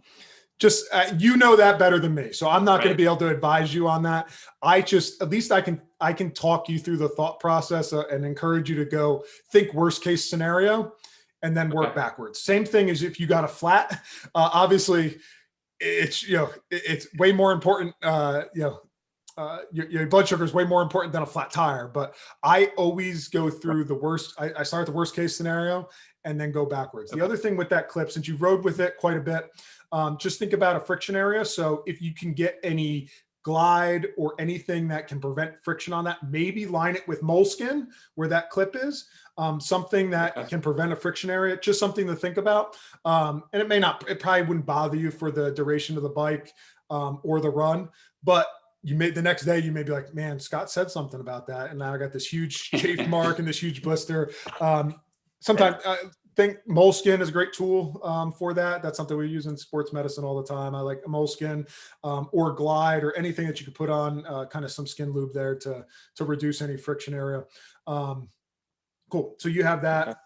better than me. So I'm not going to be able to advise you on that. At least I can talk you through the thought process and encourage you to go think worst case scenario and then work backwards. Same thing as if you got a flat, obviously it's way more important. Your blood sugar is way more important than a flat tire, but I always go through the worst. I start the worst case scenario and then go backwards. The other thing with that clip, since you rode with it quite a bit, just think about a friction area. So if you can get any glide or anything that can prevent friction on that, maybe line it with moleskin where that clip is, something that can prevent a friction area, just something to think about. And it probably wouldn't bother you for the duration of the bike or the run, but the next day you may be like, man, Scott said something about that, and now I got this huge chafe mark and this huge blister. Sometimes I think moleskin is a great tool for that. That's something we use in sports medicine all the time. I like a moleskin or glide or anything that you could put on kind of some skin lube there to reduce any friction area. Cool. So you have that.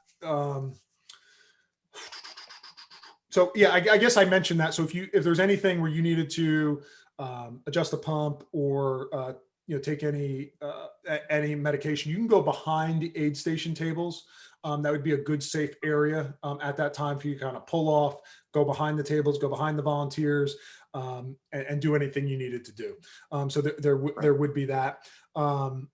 So yeah, I guess I mentioned that. So if there's anything where you needed to adjust the pump or take any medication, you can go behind the aid station tables. That would be a good safe area at that time for you to kind of pull off, go behind the tables, go behind the volunteers, and do anything you needed to do. So there would be that. And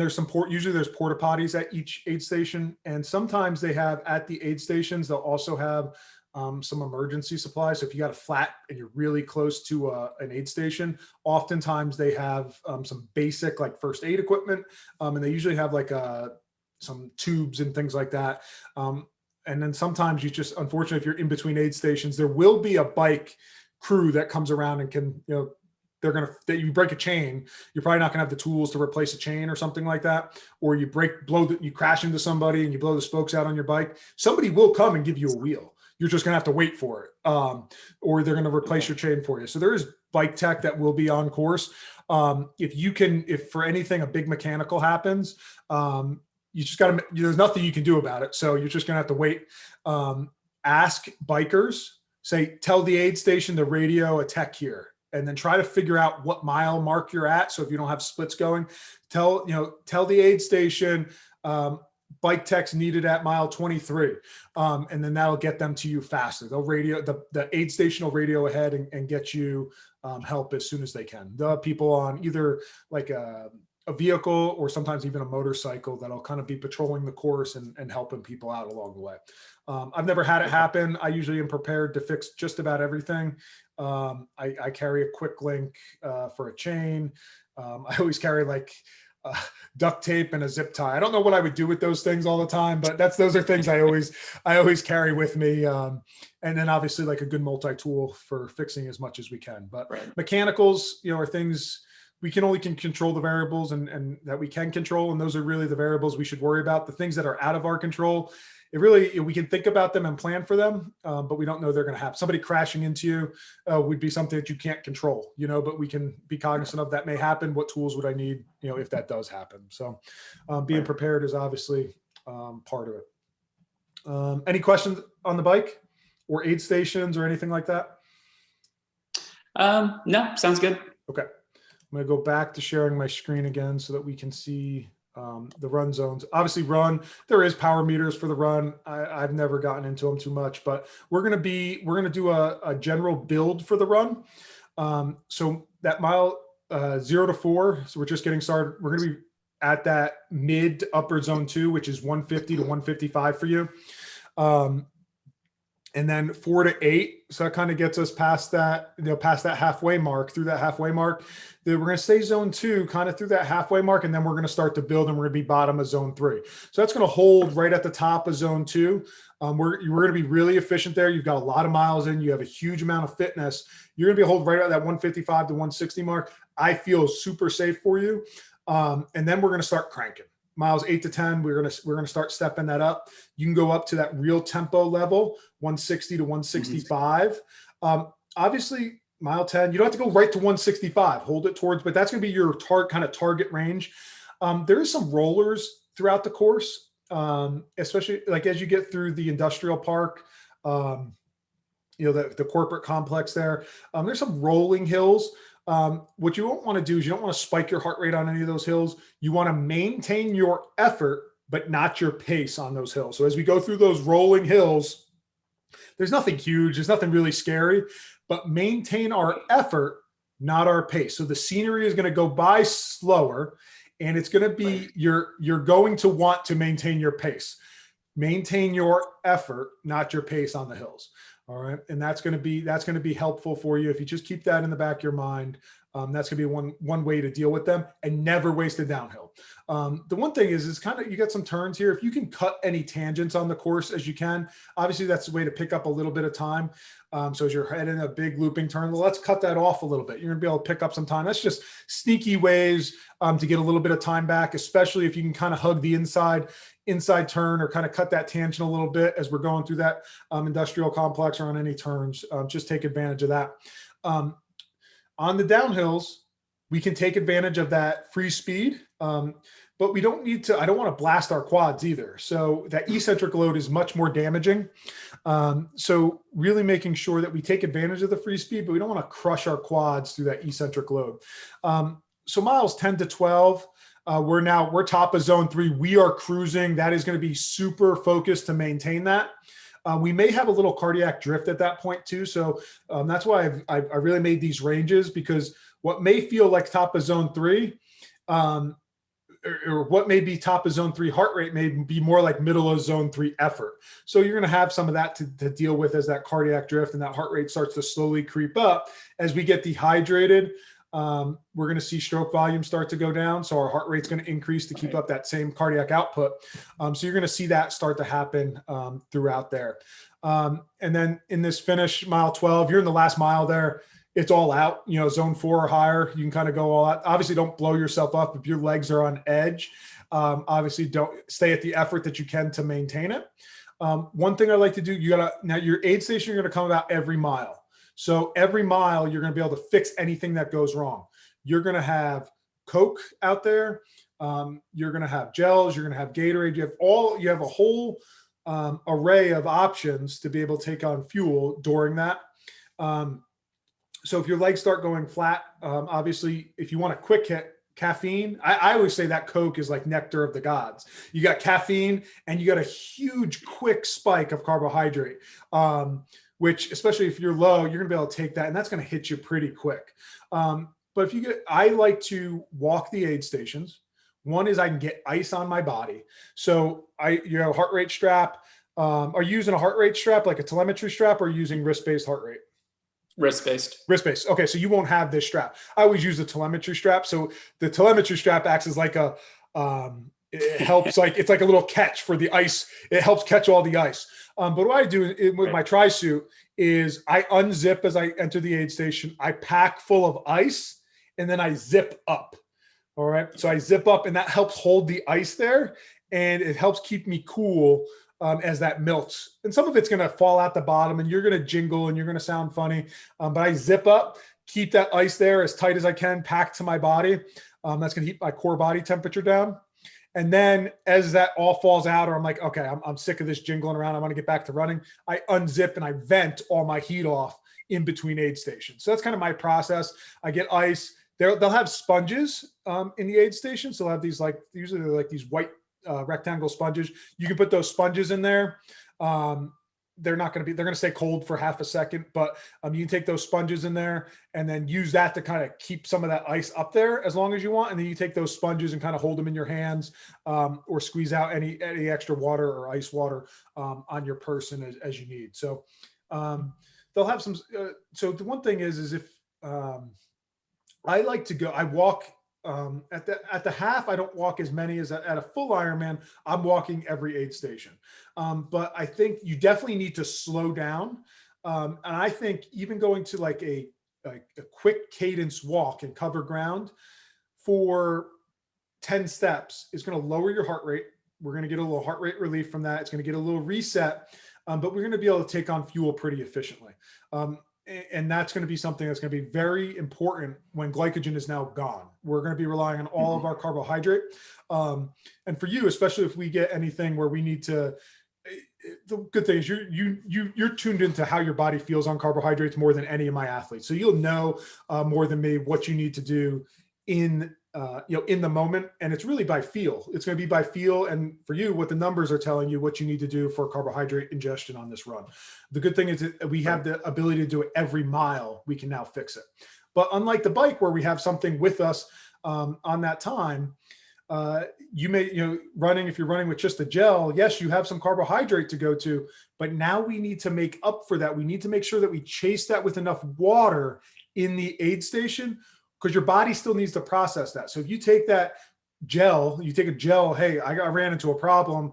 there's usually there's porta potties at each aid station, and sometimes they have at the aid stations, they'll also have some emergency supplies. So if you got a flat and you're really close to an aid station, oftentimes they have some basic like first aid equipment, and they usually have like some tubes and things like that. And then sometimes unfortunately, if you're in between aid stations, there will be a bike crew that comes around and can, that you break a chain, you're probably not gonna have the tools to replace a chain or something like that, or you you crash into somebody and you blow the spokes out on your bike. Somebody will come and give you a wheel. You're just gonna have to wait for it, or they're gonna replace your chain for you. So there is bike tech that will be on course. If for anything a big mechanical happens, you just got to, there's nothing you can do about it. So you're just going to have to wait. Ask bikers, tell the aid station to radio a tech here, and then try to figure out what mile mark you're at. So if you don't have splits going, tell the aid station, bike techs needed at mile 23. And then that'll get them to you faster. They'll radio, the aid station will radio ahead and get you help as soon as they can. The people on either like a vehicle or sometimes even a motorcycle that'll kind of be patrolling the course and helping people out along the way. I've never had it happen. I usually am prepared to fix just about everything. I carry a quick link for a chain. I always carry duct tape and a zip tie. I don't know what I would do with those things all the time, but those are things I always carry with me. And then obviously like a good multi-tool for fixing as much as we can. But mechanicals, are things we can only control the variables and that we can control. And those are really the variables we should worry about. The things that are out of our control, we can think about them and plan for them, but we don't know they're going to happen. Somebody crashing into you would be something that you can't control, but we can be cognizant of that may happen. What tools would I need, if that does happen? So being prepared is obviously part of it. Any questions on the bike or aid stations or anything like that? No, sounds good. Okay. I'm going to go back to sharing my screen again so that we can see the run zones. Obviously there is power meters for the run. I've never gotten into them too much, but we're going to do a general build for the run. So that mile 0 to 4, so we're just getting started. We're going to be at that mid to upper zone 2, which is 150 to 155 for you. And then 4 to 8. So that kind of gets us past that, past that halfway mark, through that halfway mark. Then we're going to stay zone 2 kind of through that halfway mark. And then we're going to start to build and we're going to be bottom of zone 3. So that's going to hold right at the top of zone 2. We're going to be really efficient there. You've got a lot of miles in, you have a huge amount of fitness. You're going to be holding right at that 155 to 160 mark. I feel super safe for you. And then we're going to start cranking. Miles 8 to 10, we're gonna start stepping that up. You can go up to that real tempo level, 160 to 165. Obviously, mile 10, you don't have to go right to 165. Hold it towards, but that's gonna be your kind of target range. There is some rollers throughout the course, especially like as you get through the industrial park, the corporate complex there. There's some rolling hills. What you don't want to do is you don't want to spike your heart rate on any of those hills. You want to maintain your effort, but not your pace on those hills. So as we go through those rolling hills, there's nothing huge. There's nothing really scary, but maintain our effort, not our pace. So the scenery is going to go by slower and it's going to be, you're going to want to maintain your pace. Maintain your effort, not your pace on the hills. All right. And that's going to be helpful for you. If you just keep that in the back of your mind, that's going to be one way to deal with them, and never waste a downhill. The one thing is kind of, you got some turns here. If you can cut any tangents on the course as you can, obviously that's a way to pick up a little bit of time. So as you're heading a big looping turn, well, let's cut that off a little bit. You're gonna be able to pick up some time. That's just sneaky ways to get a little bit of time back, especially if you can kind of hug the inside turn or kind of cut that tangent a little bit as we're going through that industrial complex or on any turns. Just take advantage of that. On the downhills, we can take advantage of that free speed, but we don't need to, I don't want to blast our quads either. So that eccentric load is much more damaging. So really making sure that we take advantage of the free speed, but we don't want to crush our quads through that eccentric load. So miles 10 to 12, we're top of zone 3. We are cruising. That is going to be super focused to maintain that. We may have a little cardiac drift at that point too. So that's why I really made these ranges, because what may feel like top of zone 3, or what may be top of zone 3 heart rate may be more like middle of zone 3 effort. So you're going to have some of that to deal with as that cardiac drift and that heart rate starts to slowly creep up. As we get dehydrated, we're going to see stroke volume start to go down. So our heart rate's going to increase to keep up that same cardiac output. So you're going to see that start to happen throughout there. And then in this finish, mile 12, you're in the last mile there. it's all out, zone 4 or higher. You can kind of go all out. Obviously don't blow yourself up if your legs are on edge. Obviously don't stay at the effort that you can to maintain it. One thing I like to do, now your aid station, you're going to come about every mile. So every mile you're going to be able to fix anything that goes wrong. You're going to have Coke out there. You're going to have gels. You're going to have Gatorade. You have a whole array of options to be able to take on fuel during that. So if your legs start going flat, obviously, if you want a quick hit, caffeine, I always say that Coke is like nectar of the gods. You got caffeine and you got a huge quick spike of carbohydrate, which especially if you're low, you're going to be able to take that and that's going to hit you pretty quick. But I like to walk the aid stations. One is I can get ice on my body. So you have a heart rate strap. Are you using a heart rate strap, like a telemetry strap, or are you using wrist-based heart rate? Wrist-based. Wrist-based. Okay, so you won't have this strap. I always use the telemetry strap. So the telemetry strap acts as like it helps, like it's like a little catch for the ice. It helps catch all the ice. But what I do with my tri suit is I unzip as I enter the aid station. I pack full of ice and then I zip up. All right. So I zip up and that helps hold the ice there and it helps keep me cool as that melts. And some of it's going to fall out the bottom and you're going to jingle and you're going to sound funny. But I zip up, keep that ice there as tight as I can, packed to my body. That's going to keep my core body temperature down. And then as that all falls out, or I'm like, okay, I'm sick of this jingling around. I want to get back to running. I unzip and I vent all my heat off in between aid stations. So that's kind of my process. I get ice. They'll have sponges in the aid station. So they'll have these usually they're like these white rectangle sponges. You can put those sponges in there. They're going to stay cold for half a second, but you can take those sponges in there and then use that to kind of keep some of that ice up there as long as you want. And then you take those sponges and kind of hold them in your hands or squeeze out any extra water or ice water on your person as you need. So they'll have some. So the one thing is if I like to go, I walk at the half. I don't walk as many as at a full Ironman. I'm walking every aid station. But I think you definitely need to slow down. And I think even going to like a quick cadence walk and cover ground for 10 steps is going to lower your heart rate. We're going to get a little heart rate relief from that. It's going to get a little reset, but we're going to be able to take on fuel pretty efficiently. And that's going to be something that's going to be very important when glycogen is now gone. We're going to be relying on all of our carbohydrate. And for you, especially if we get anything where we need to, the good thing is you're tuned into how your body feels on carbohydrates more than any of my athletes. So you'll know more than me what you need to do in the moment. And it's really by feel. It's going to be by feel. And for you, what the numbers are telling you what you need to do for carbohydrate ingestion on this run. The good thing is that we have the ability to do it every mile. We can now fix it. But unlike the bike where we have something with us on that time, running, if you're running with just a gel, yes, you have some carbohydrate to go to, but now we need to make up for that. We need to make sure that we chase that with enough water in the aid station, because your body still needs to process that. So if you take that gel, hey, I ran into a problem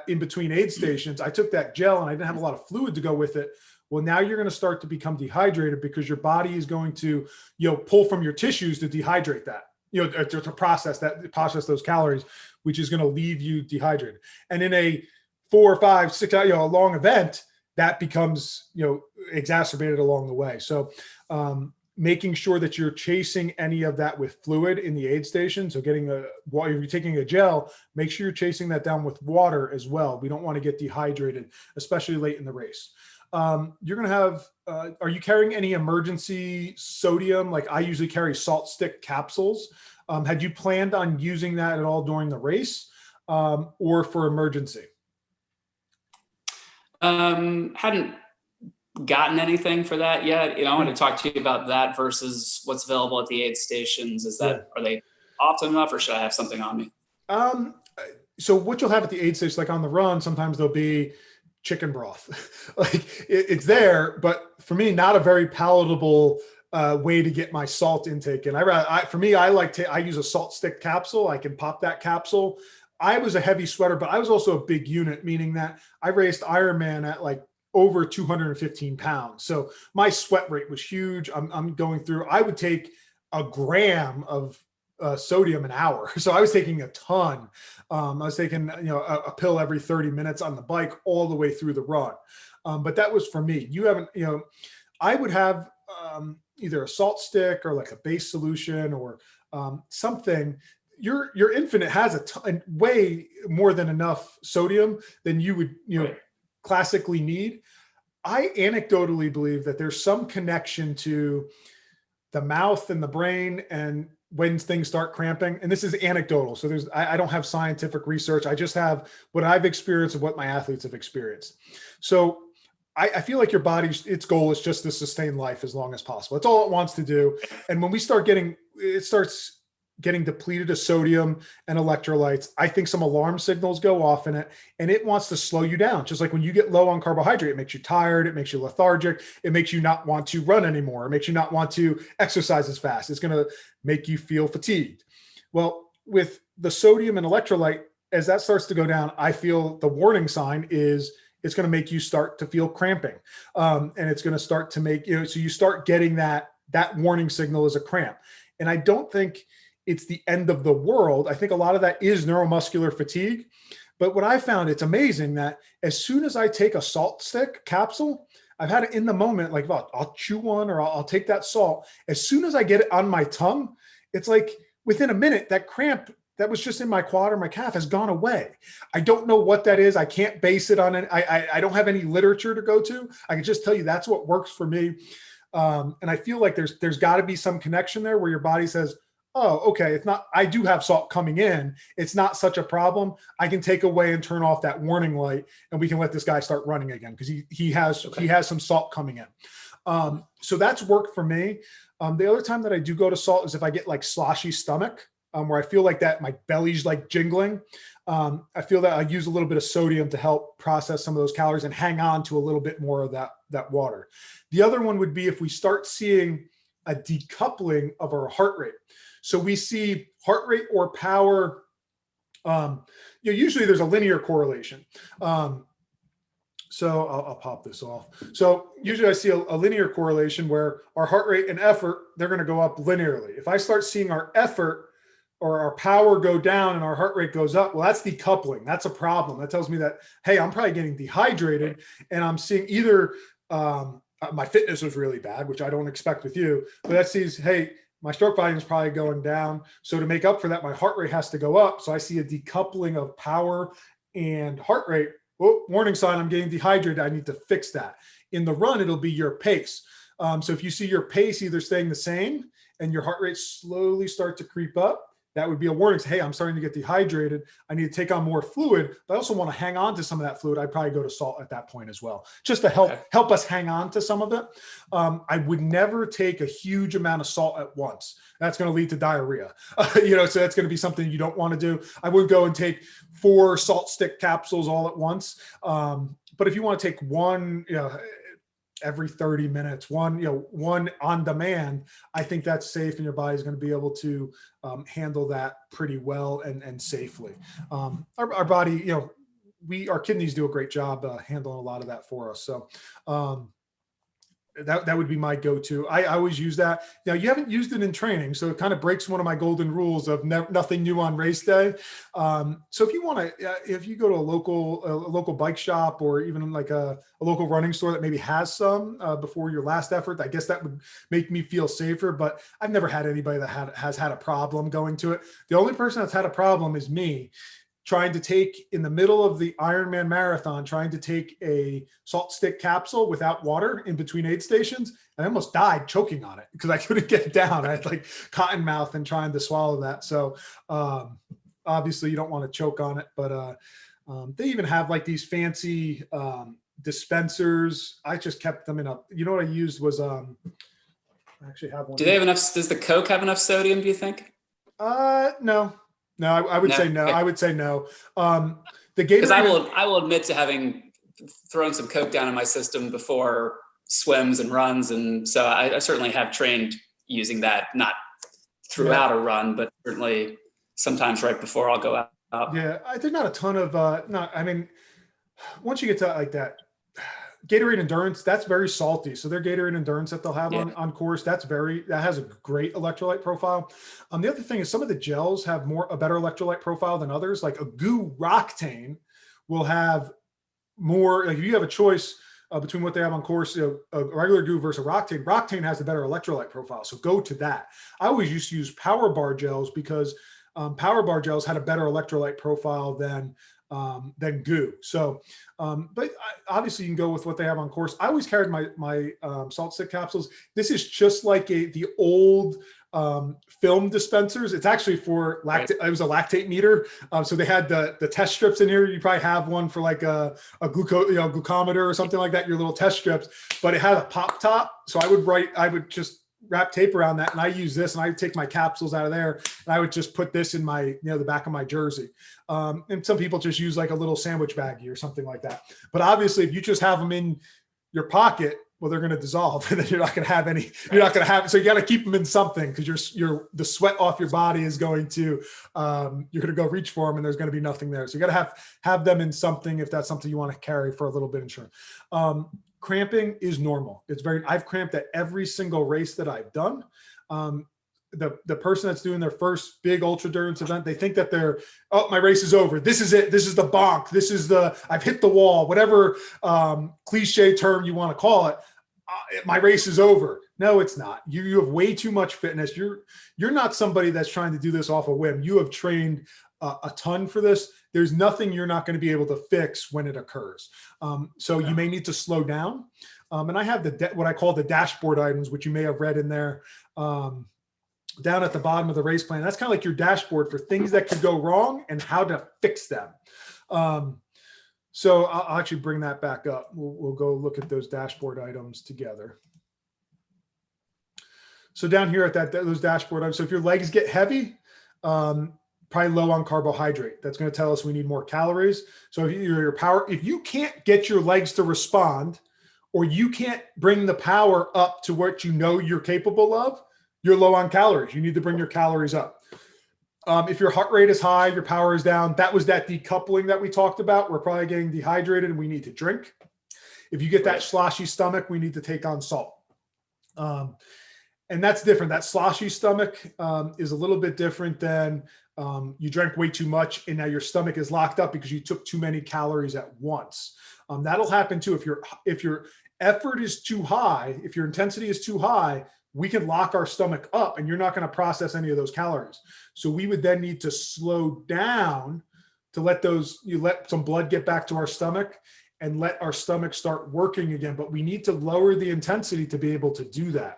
in between aid stations. I took that gel and I didn't have a lot of fluid to go with it. Well, now you're going to start to become dehydrated because your body is going to, pull from your tissues to dehydrate that, to process those calories, which is going to leave you dehydrated. And in a 4 or 5, 6 hour, a long event, that becomes, exacerbated along the way. So, making sure that you're chasing any of that with fluid in the aid station. So while you're taking a gel, make sure you're chasing that down with water as well. We don't want to get dehydrated, especially late in the race. You're going to have, are you carrying any emergency sodium? Like I usually carry salt stick capsules. Had you planned on using that at all during the race or for emergency? Hadn't gotten anything for that yet. I want to talk to you about that versus what's available at the aid stations. Are they often enough or should I have something on me? So what you'll have at the aid station, like on the run, sometimes there'll be chicken broth. Like it's there, but for me, not a very palatable way to get my salt intake. And I use a salt stick capsule. I can pop that capsule. I was a heavy sweater, but I was also a big unit, meaning that I raced Ironman at like over 215 pounds. So my sweat rate was huge. I'm going through, I would take a gram of sodium an hour. So I was taking a ton. I was taking, a pill every 30 minutes on the bike all the way through the run. But that was for me. You haven't, I would have either a salt stick or like a base solution or something. Your Infinite has a ton, way more than enough sodium than you would, Right. classically need. I anecdotally believe that there's some connection to the mouth and the brain and when things start cramping. And this is anecdotal. So I don't have scientific research. I just have what I've experienced and what my athletes have experienced. So I feel like your body's, its goal is just to sustain life as long as possible. That's all it wants to do. And when we start it starts getting depleted of sodium and electrolytes, I think some alarm signals go off in it, and it wants to slow you down. Just like when you get low on carbohydrate, it makes you tired, it makes you lethargic, it makes you not want to run anymore, it makes you not want to exercise as fast. It's going to make you feel fatigued. Well, with the sodium and electrolyte, as that starts to go down, I feel the warning sign is it's going to make you start to feel cramping. And it's going to start to make, so you start getting that warning signal as a cramp. And I don't think it's the end of the world. I think a lot of that is neuromuscular fatigue. But what I found, it's amazing that as soon as I take a salt stick capsule, I've had it in the moment, like, well, I'll chew one or I'll take that salt. As soon as I get it on my tongue, it's like within a minute, that cramp that was just in my quad or my calf has gone away. I don't know what that is. I can't base it on it. I don't have any literature to go to. I can just tell you that's what works for me. And I feel like there's got to be some connection there where your body says, oh, okay, it's not, I do have salt coming in. It's not such a problem. I can take away and turn off that warning light, and we can let this guy start running again because he has some salt coming in. So that's worked for me. The other time that I do go to salt is if I get like sloshy stomach, where I feel like that my belly's like jingling. I feel that I use a little bit of sodium to help process some of those calories and hang on to a little bit more of that water. The other one would be if we start seeing a decoupling of our heart rate. So we see heart rate or power. Usually there's a linear correlation. So I'll pop this off. So usually I see a linear correlation where our heart rate and effort, they're going to go up linearly. If I start seeing our effort or our power go down and our heart rate goes up, well, that's decoupling. That's a problem. That tells me that, hey, I'm probably getting dehydrated, and I'm seeing either my fitness was really bad, which I don't expect with you, but that sees, hey, my stroke volume is probably going down. So to make up for that, my heart rate has to go up. So I see a decoupling of power and heart rate. Oh, warning sign, I'm getting dehydrated. I need to fix that. In the run, it'll be your pace. So if you see your pace either staying the same and your heart rate slowly start to creep up, that would be a warning. Hey, I'm starting to get dehydrated. I need to take on more fluid, but I also want to hang on to some of that fluid. I'd probably go to salt at that point as well, just to help us hang on to some of it. I would never take a huge amount of salt at once. That's going to lead to diarrhea. So that's going to be something you don't want to do. I would go and take 4 salt stick capsules all at once. But if you want to take one, every 30 minutes, one on demand, I think that's safe, and your body's going to be able to handle that pretty well and safely. Our body, our kidneys do a great job handling a lot of that for us. So that would be my go-to. I always use that. Now, you haven't used it in training, so it kind of breaks one of my golden rules of nothing new on race day. So if you want to, if you go to a local bike shop or even like a local running store that maybe has some before your last effort, I guess that would make me feel safer. But I've never had anybody that has had a problem going to it. The only person that's had a problem is me, trying to take in the middle of the Ironman marathon, trying to take a salt stick capsule without water in between aid stations. I almost died choking on it because I couldn't get it down. I had like cotton mouth and trying to swallow that. So obviously you don't want to choke on it, but they even have like these fancy dispensers. I just kept them in what I used was, I actually have one. Do they have enough? Does the Coke have enough sodium, do you think? No. No, I would say no. Okay. I would say no. The Gatorade. Because I will admit to having thrown some Coke down in my system before swims and runs, and so I certainly have trained using that, not throughout a run, but certainly sometimes right before I'll go out. Yeah, there's not a ton of. I mean, once you get to like that, Gatorade Endurance, that's very salty. So their Gatorade Endurance that they'll have Yeah. on course, that has a great electrolyte profile. The other thing is some of the gels have a better electrolyte profile than others. Like a Goo Roctane will have more, like if you have a choice between what they have on course, a regular Goo versus a Roctane, Roctane has a better electrolyte profile. So go to that. I always used to use Power Bar gels because Power Bar gels had a better electrolyte profile than Goo. So, but obviously you can go with what they have on course. I always carried my salt stick capsules. This is just like the old film dispensers. It's actually for lactate. It was a lactate meter. So they had the test strips in here. You probably have one for like a glucometer or something like that, your little test strips, but it had a pop top. So I would just wrap tape around that. And I use this and I take my capsules out of there and I would just put this in my, the back of my jersey. And some people just use like a little sandwich baggie or something like that. But obviously if you just have them in your pocket, well, they're going to dissolve and then you're not going to have any, you're not going to have, so you got to keep them in something because the sweat off your body is going to, you're going to go reach for them and there's going to be nothing there. So you got to have them in something if that's something you want to carry for a little bit of insurance. Cramping is normal. I've cramped at every single race that I've done. The person that's doing their first big ultra endurance event, they think that my race is over. This is it. This is the bonk. I've hit the wall, whatever cliche term you want to call it. My race is over. No, it's not. You have way too much fitness. You're not somebody that's trying to do this off a whim. You have trained a ton for this. There's nothing you're not going to be able to fix when it occurs. So you may need to slow down. And I have what I call the dashboard items, which you may have read in there down at the bottom of the race plan. That's kind of like your dashboard for things that could go wrong and how to fix them. So I'll actually bring that back up. We'll go look at those dashboard items together. So down here at those dashboard items, so if your legs get heavy, probably low on carbohydrate, that's going to tell us we need more calories. So if you can't get your legs to respond, or you can't bring the power up to what you're capable of, you're low on calories. You need to bring your calories up. If your heart rate is high, your power is down. That was that decoupling that we talked about. We're probably getting dehydrated and we need to drink. If you get that sloshy stomach, we need to take on salt. And that's different. That sloshy stomach is a little bit different than you drank way too much and now your stomach is locked up because you took too many calories at once. That'll happen too. If your effort is too high, if your intensity is too high, we can lock our stomach up and you're not going to process any of those calories. So we would then need to slow down to let some blood get back to our stomach and let our stomach start working again. But we need to lower the intensity to be able to do that.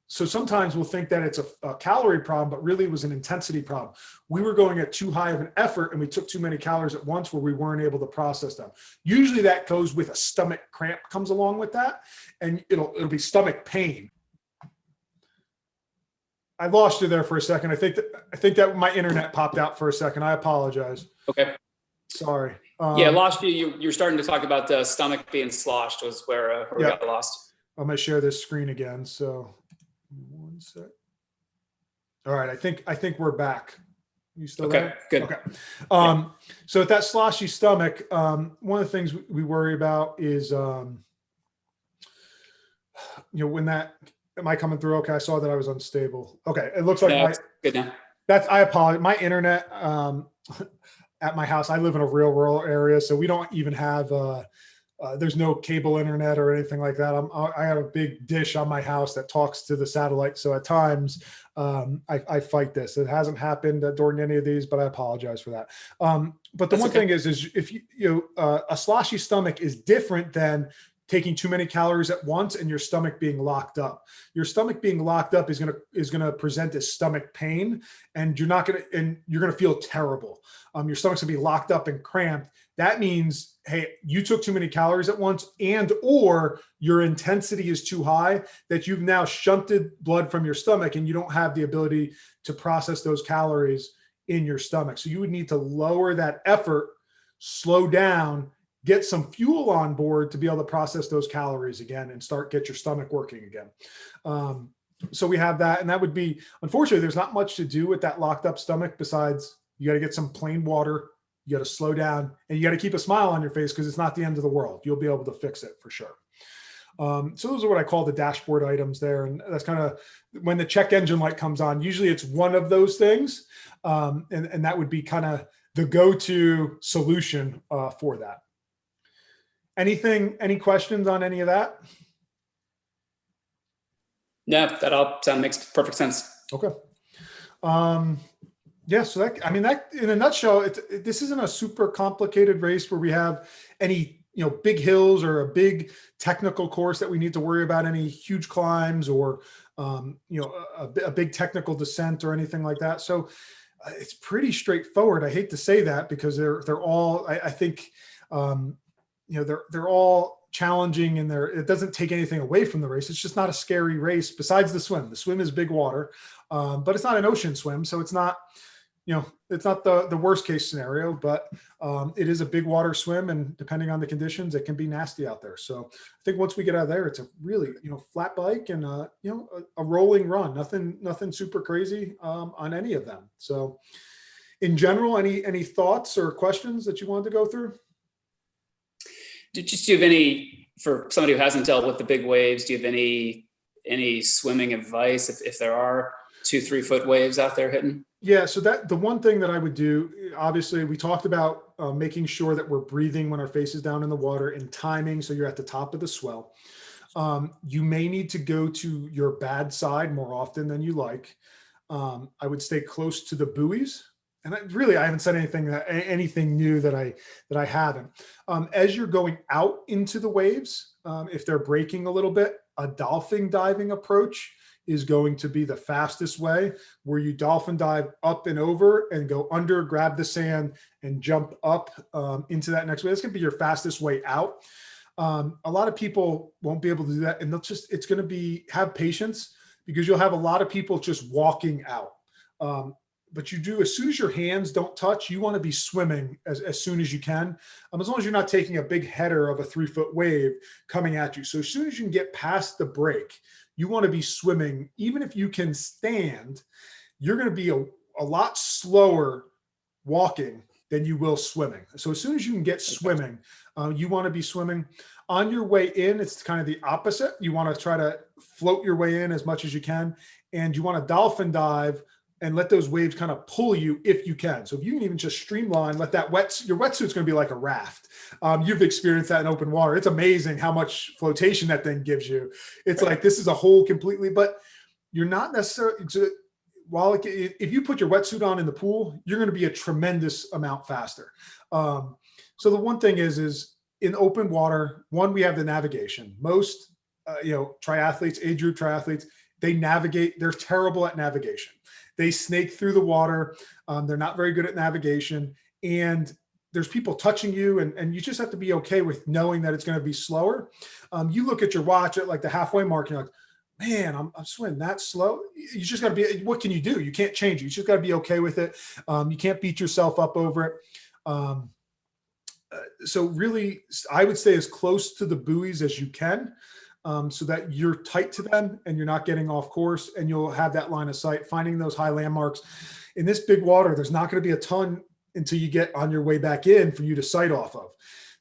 So sometimes we'll think that it's a calorie problem, but really it was an intensity problem. We were going at too high of an effort and we took too many calories at once where we weren't able to process them. Usually that goes with a stomach cramp comes along with that, and it'll be stomach pain. I lost you there for a second. I think that my internet popped out for a second. I apologize. Okay. Sorry. Yeah, lost you. You're starting to talk about the stomach being sloshed was where we got lost. I'm going to share this screen again. So one sec. All right. I think we're back. You still there? Good. Okay. So with that sloshy stomach, one of the things we worry about is, when that, am I coming through? Okay. I saw that I was unstable. Okay. It looks like good now. I apologize. My internet at my house, I live in a real rural area, so we don't even have, there's no cable internet or anything like that. I have a big dish on my house that talks to the satellite. So at times I fight this. It hasn't happened during any of these, but I apologize for that. But the one thing is if a sloshy stomach is different than taking too many calories at once and your stomach being locked up. Your stomach being locked up is going to present as stomach pain, and you're going to feel terrible. Your stomach's going to be locked up and cramped. That means, hey, you took too many calories at once, or your intensity is too high that you've now shunted blood from your stomach and you don't have the ability to process those calories in your stomach. So you would need to lower that effort, slow down, get some fuel on board to be able to process those calories again and get your stomach working again. So we have that, and that would be, unfortunately, there's not much to do with that locked up stomach besides you got to get some plain water. You got to slow down, and you got to keep a smile on your face because it's not the end of the world. You'll be able to fix it for sure. So those are what I call the dashboard items there. And that's kind of when the check engine light comes on, usually it's one of those things. And that would be kind of the go-to solution for that. Any questions on any of that? No, that all makes perfect sense. Okay. Yeah, so that, I mean, that in a nutshell, this isn't a super complicated race where we have any, big hills or a big technical course that we need to worry about, any huge climbs or, a big technical descent or anything like that. So it's pretty straightforward. I hate to say that because they're all, I think, they're all challenging, and it doesn't take anything away from the race. It's just not a scary race besides the swim. The swim is big water, but it's not an ocean swim. So it's not, it's not the worst case scenario, but it is a big water swim, and depending on the conditions, it can be nasty out there. So I think once we get out of there, it's a really, flat bike and, a rolling run, nothing super crazy on any of them. So in general, any thoughts or questions that you wanted to go through? Do you have any, for somebody who hasn't dealt with the big waves, do you have any swimming advice if there are 2-3 foot waves out there hitting? Yeah. So the one thing that I would do, obviously we talked about making sure that we're breathing when our face is down in the water and timing. So you're at the top of the swell. You may need to go to your bad side more often than you like. I would stay close to the buoys. And I haven't said anything new that I haven't. As you're going out into the waves, if they're breaking a little bit, a dolphin diving approach is going to be the fastest way, where you dolphin dive up and over and go under, grab the sand and jump up into that next wave. That's going to be your fastest way out. A lot of people won't be able to do that. And it's going to have patience, because you'll have a lot of people just walking out. But you do, as soon as your hands don't touch, you want to be swimming as soon as you can, as long as you're not taking a big header of a 3 foot wave coming at you. So as soon as you can get past the break, you want to be swimming. Even if you can stand, you're going to be a lot slower walking than you will swimming. So as soon as you can get swimming, you want to be swimming. On your way in, it's kind of the opposite. You want to try to float your way in as much as you can, and you want to dolphin dive and let those waves kind of pull you if you can. So if you can even just streamline, let that your wetsuit's going to be like a raft. You've experienced that in open water. It's amazing how much flotation that thing gives you. It's like, this is a whole completely, but you're not necessarily, if you put your wetsuit on in the pool, you're going to be a tremendous amount faster. So the one thing is in open water, we have the navigation. Most, triathletes, age group triathletes, they navigate, they're terrible at navigation. They snake through the water. They're not very good at navigation, and there's people touching you, and you just have to be okay with knowing that it's going to be slower. You look at your watch at like the halfway mark, and you're like, man, I'm swimming that slow. You just got to be, what can you do? You can't change it. You just got to be okay with it. You can't beat yourself up over it. So really, I would stay as close to the buoys as you can, so that you're tight to them and you're not getting off course, and you'll have that line of sight, finding those high landmarks. In this big water, there's not going to be a ton until you get on your way back in for you to sight off of.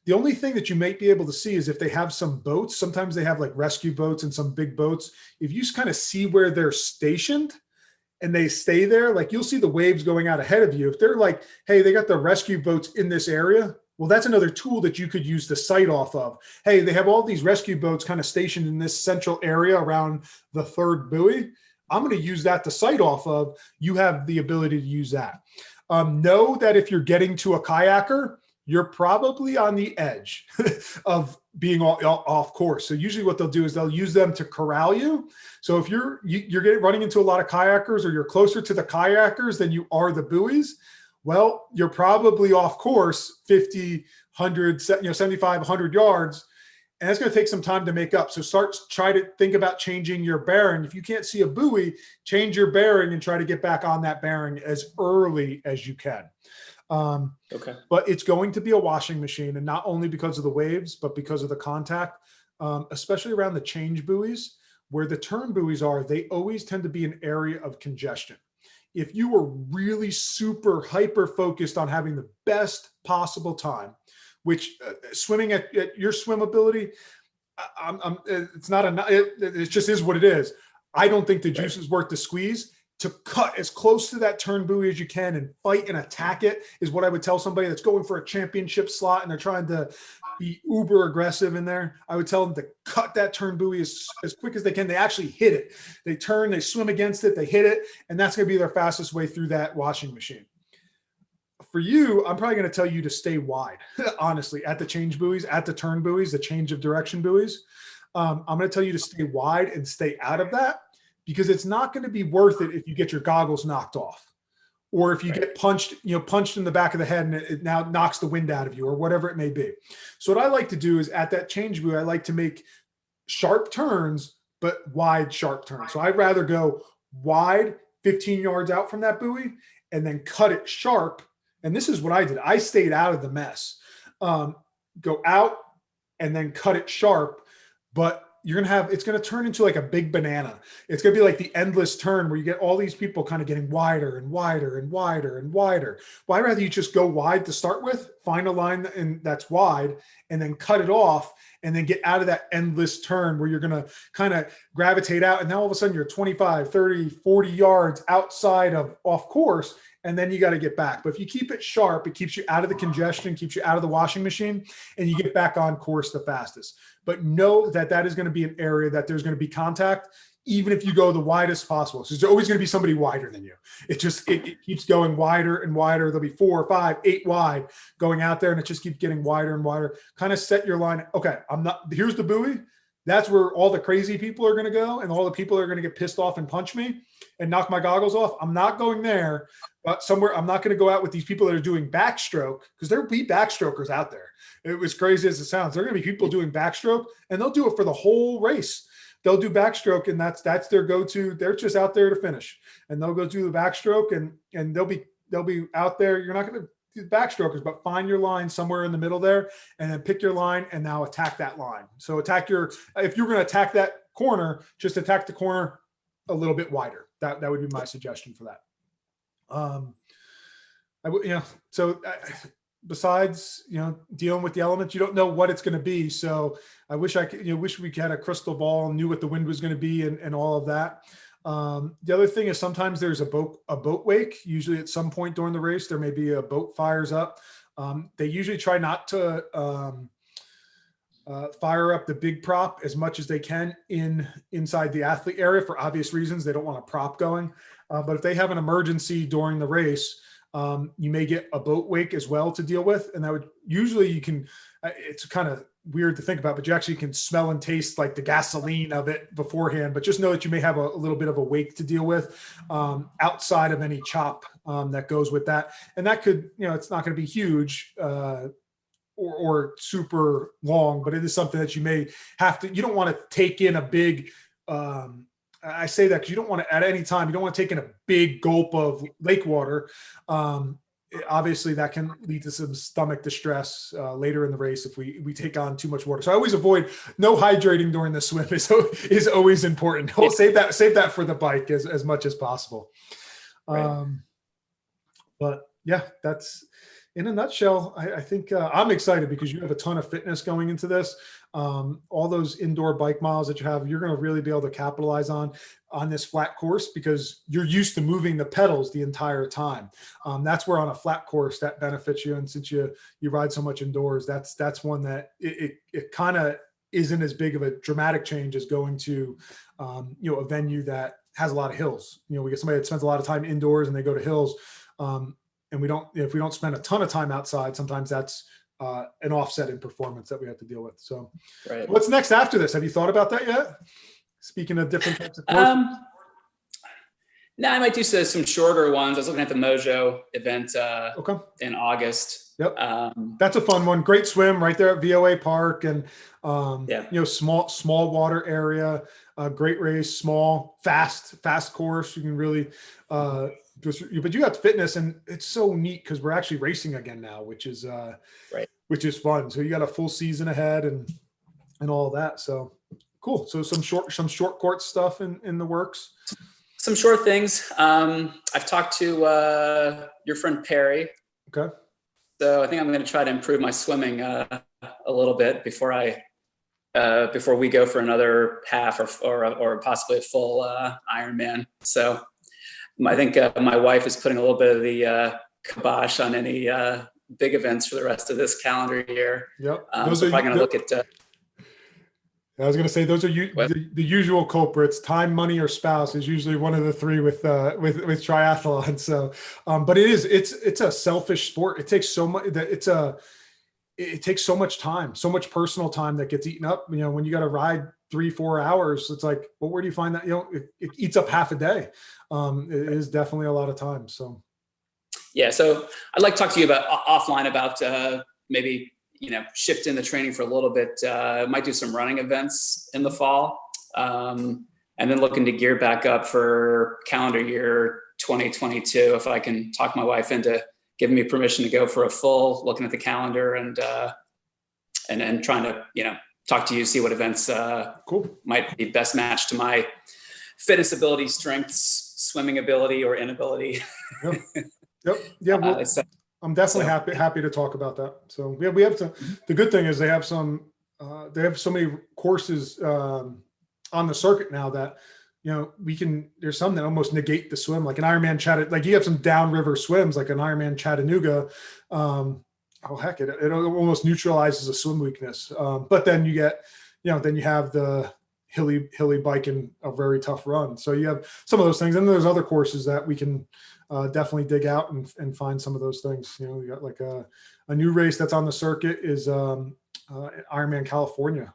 The only thing that you might be able to see is if they have some boats. Sometimes they have like rescue boats and some big boats. If you just kind of see where they're stationed and they stay there, like you'll see the waves going out ahead of you. If they're like, hey, they got the rescue boats in this area, well, that's another tool that you could use to sight off of. Hey, they have all these rescue boats kind of stationed in this central area around the third buoy. I'm going to use that to sight off of. You have the ability to use that. Know that if you're getting to a kayaker, you're probably on the edge of being off course. So usually what they'll do is they'll use them to corral you. So if you're running into a lot of kayakers, or you're closer to the kayakers than you are the buoys, well, you're probably off course 50, 100, 75, 100 yards. And it's going to take some time to make up. So try to think about changing your bearing. If you can't see a buoy, change your bearing and try to get back on that bearing as early as you can. Okay. But it's going to be a washing machine, and not only because of the waves, but because of the contact, especially around the change buoys. Where the turn buoys are, they always tend to be an area of congestion. if you were really super hyper focused on having the best possible time, which swimming at your swim ability, it's not it just is what it is. I don't think the juice is worth the squeeze. To cut as close to that turn buoy as you can and fight and attack it is what I would tell somebody that's going for a championship slot and they're trying to be uber aggressive in there. I would tell them to cut that turn buoy as quick as they can. They actually hit it. They turn, they swim against it, they hit it, and that's going to be their fastest way through that washing machine. For you, I'm probably going to tell you to stay wide, honestly, at the change buoys, at the turn buoys, the change of direction buoys. I'm going to tell you to stay wide and stay out of that, because it's not going to be worth it if you get your goggles knocked off, or if you get punched in the back of the head and it now knocks the wind out of you, or whatever it may be. So what I like to do is at that change buoy, I like to make sharp turns, but wide, sharp turns. So I'd rather go wide 15 yards out from that buoy and then cut it sharp. And this is what I did. I stayed out of the mess. Go out and then cut it sharp, but it's going to turn into like a big banana. It's going to be like the endless turn where you get all these people kind of getting wider and wider and wider and wider. Well, I'd rather you just go wide to start with, find a line that's wide, and then cut it off, and then get out of that endless turn where you're going to kind of gravitate out. And now all of a sudden you're 25, 30, 40 yards outside of off course. And then you got to get back. But if you keep it sharp, it keeps you out of the congestion, keeps you out of the washing machine, and you get back on course the fastest. But know that that is going to be an area that there's going to be contact, even if you go the widest possible. So there's always going to be somebody wider than you. It keeps going wider and wider. There'll be 4, 5, 8 wide going out there, and it just keeps getting wider and wider. Kind of set your line. Okay, here's the buoy. That's where all the crazy people are going to go, and all the people are going to get pissed off and punch me and knock my goggles off. I'm not going there. But somewhere, I'm not going to go out with these people that are doing backstroke, because there'll be backstrokers out there. It was crazy as it sounds. There are going to be people doing backstroke, and they'll do it for the whole race. They'll do backstroke, and that's their go-to. They're just out there to finish, and they'll go do the backstroke, and they'll be out there. You're not going to do backstrokers, but find your line somewhere in the middle there, and then pick your line, and now attack that line. So if you're going to attack that corner, just attack the corner a little bit wider. That would be my suggestion for that. Besides, dealing with the elements, you don't know what it's going to be. So I wish we had a crystal ball and knew what the wind was going to be and all of that. The other thing is sometimes there's a boat wake. Usually at some point during the race, there may be a boat fires up. They usually try not to fire up the big prop as much as they can inside the athlete area for obvious reasons. They don't want a prop going. But if they have an emergency during the race, you may get a boat wake as well to deal with. And that would usually it's kind of weird to think about, but you actually can smell and taste like the gasoline of it beforehand. But just know that you may have a little bit of a wake to deal with outside of any chop that goes with that. And that could, it's not going to be huge or super long, but it is something that you may have to, you don't want to take in a big, I say that because you don't want to, at any time, you don't want to take in a big gulp of lake water. Obviously, that can lead to some stomach distress later in the race if we take on too much water. So I always avoid no hydrating during the swim is always important. I'll save that for the bike as much as possible. Right. But yeah, that's in a nutshell. I think I'm excited because you have a ton of fitness going into this. All those indoor bike miles that you have, you're going to really be able to capitalize on this flat course because you're used to moving the pedals the entire time. That's where on a flat course that benefits you. And since you ride so much indoors, that's one that it kind of isn't as big of a dramatic change as going to, a venue that has a lot of hills. We get somebody that spends a lot of time indoors and they go to hills. And if we don't spend a ton of time outside, sometimes that's an offset in performance that we have to deal with. So right. What's next after this? Have you thought about that yet? Speaking of different types of courses. No, I might do some shorter ones. I was looking at the Mojo event in August. Yep. That's a fun one. Great swim right there at VOA Park and, small water area, great race, small, fast course. You can really, but you got fitness and it's so neat because we're actually racing again now, which is right. Which is fun. So you got a full season ahead and all of that. So cool. So some short court stuff in the works. Some short things. I've talked to your friend Perry. Okay. So I think I'm going to try to improve my swimming a little bit before we go for another half or possibly a full Ironman. So I think my wife is putting a little bit of the kibosh on any big events for the rest of this calendar year. Yep. So probably going to look at. I was going to say those are the usual culprits. Time, money, or spouse is usually one of the three with triathlon. So, but it's a selfish sport. It takes so much it takes so much time, so much personal time that gets eaten up. When you got to ride 3-4 hours, it's like, well, where do you find that? It eats up half a day. It is definitely a lot of time. So, yeah. So I'd like to talk to you offline about maybe shift in the training for a little bit. Might do some running events in the fall, and then looking to gear back up for calendar year 2022. If I can talk my wife into giving me permission to go for a full, looking at the calendar and trying to talk to you, see what events might be best matched to my fitness ability, strengths, swimming ability, or inability. Yep. Yeah. Well, I'm definitely happy to talk about that. So yeah, we have to. The good thing is they have so many courses on the circuit now that there's some that almost negate the swim, like an Ironman Chattanooga. Like you have some downriver swims, like an Ironman Chattanooga. It almost neutralizes a swim weakness. But then you get, then you have the hilly bike and a very tough run. So you have some of those things, and there's other courses that we can definitely dig out and find some of those things. We got like a new race that's on the circuit is Ironman California,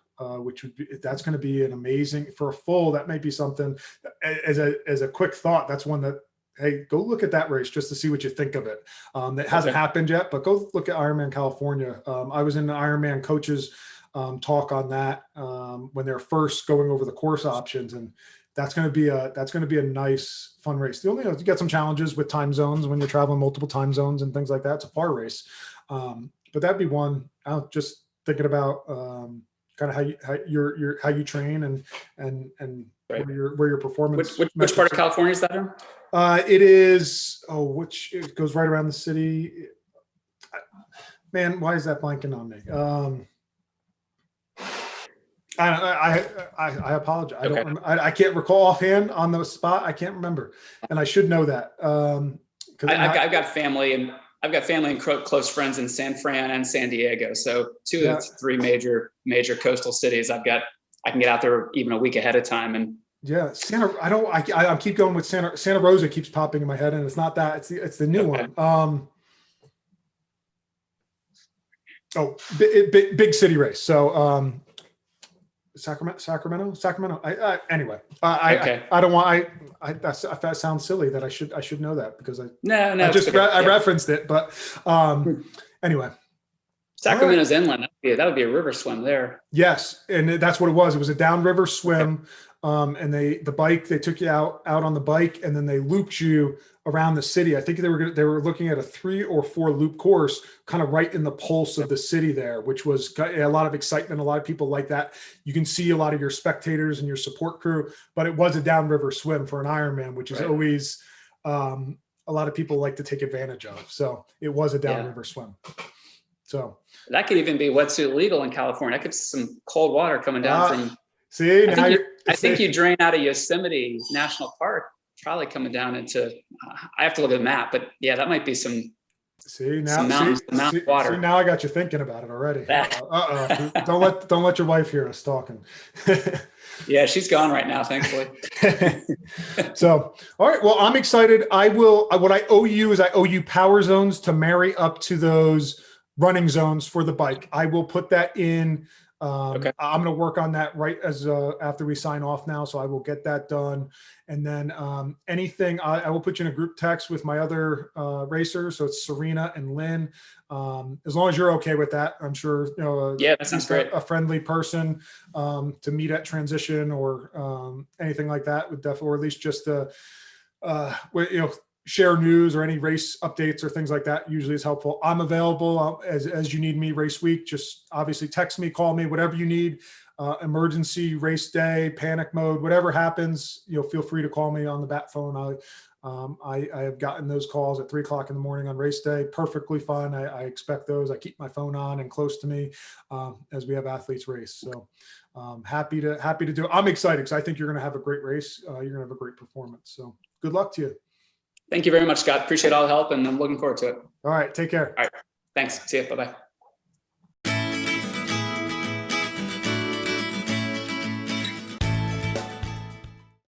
that's going to be an amazing for a full. That might be something as a quick thought. That's one that, hey, go look at that race just to see what you think of it. That hasn't happened yet, but go look at Ironman California. I was in the Ironman coaches talk on that when they're first going over the course options, and that's going to be a nice fun race. You get some challenges with time zones when you're traveling multiple time zones and things like that. It's a far race, but that'd be one. I'm just thinking about kind of how you train and right. where your performance. Which part of California is that in? It is. It goes right around the city. Man, why is that blanking on me? I apologize. Okay. I can't recall offhand on the spot. I can't remember, and I should know that. I've got family and close friends in San Fran and San Diego. So two of the three major coastal cities. I can get out there even a week ahead of time. And yeah, I keep going with Santa Rosa keeps popping in my head, and it's not that. It's the new one. Big city race. So Sacramento. Anyway, I don't want. That sounds silly that I should know that because I referenced it, but anyway. Sacramento's inland. That would be a river swim there. Yes, and that's what it was. It was a downriver swim, and they took you out on the bike, and then they looped you around the city. I think they were looking at a 3 or 4 loop course, kind of right in the pulse of the city there, which was a lot of excitement. A lot of people like that. You can see a lot of your spectators and your support crew, but it was a downriver swim for an Ironman, which is always a lot of people like to take advantage of. So it was a downriver swim. So that could even be wetsuit legal in California. That could be some cold water coming down from. See, I think you drain out of Yosemite National Park, probably coming down into. I have to look at the map, but yeah, that might be some. Mountain water. See, now I got you thinking about it already. Don't let your wife hear us talking. Yeah, she's gone right now, thankfully. So, all right. Well, I'm excited. What I owe you is I owe you power zones to marry up to those running zones for the bike. I will put that in. I'm going to work on that right as after we sign off now. So I will get that done. And then anything, I will put you in a group text with my other racers. So it's Serena and Lynn. As long as you're okay with that, I'm sure, that sounds great. A friendly person to meet at transition or anything like that would definitely, or at least just share news or any race updates or things like that usually is helpful. I'm available as you need me race week. Just obviously text me, call me, whatever you need. emergency race day, panic mode, whatever happens, feel free to call me on the bat phone. I have gotten those calls at 3 o'clock in the morning on race day. Perfectly fine. I expect those. I keep my phone on and close to me as we have athletes race. So happy to do it. I'm excited because I think you're going to have a great race. You're going to have a great performance. So good luck to you. Thank you very much, Scott. Appreciate all the help, and I'm looking forward to it. All right. Take care. All right. Thanks. See you. Bye-bye.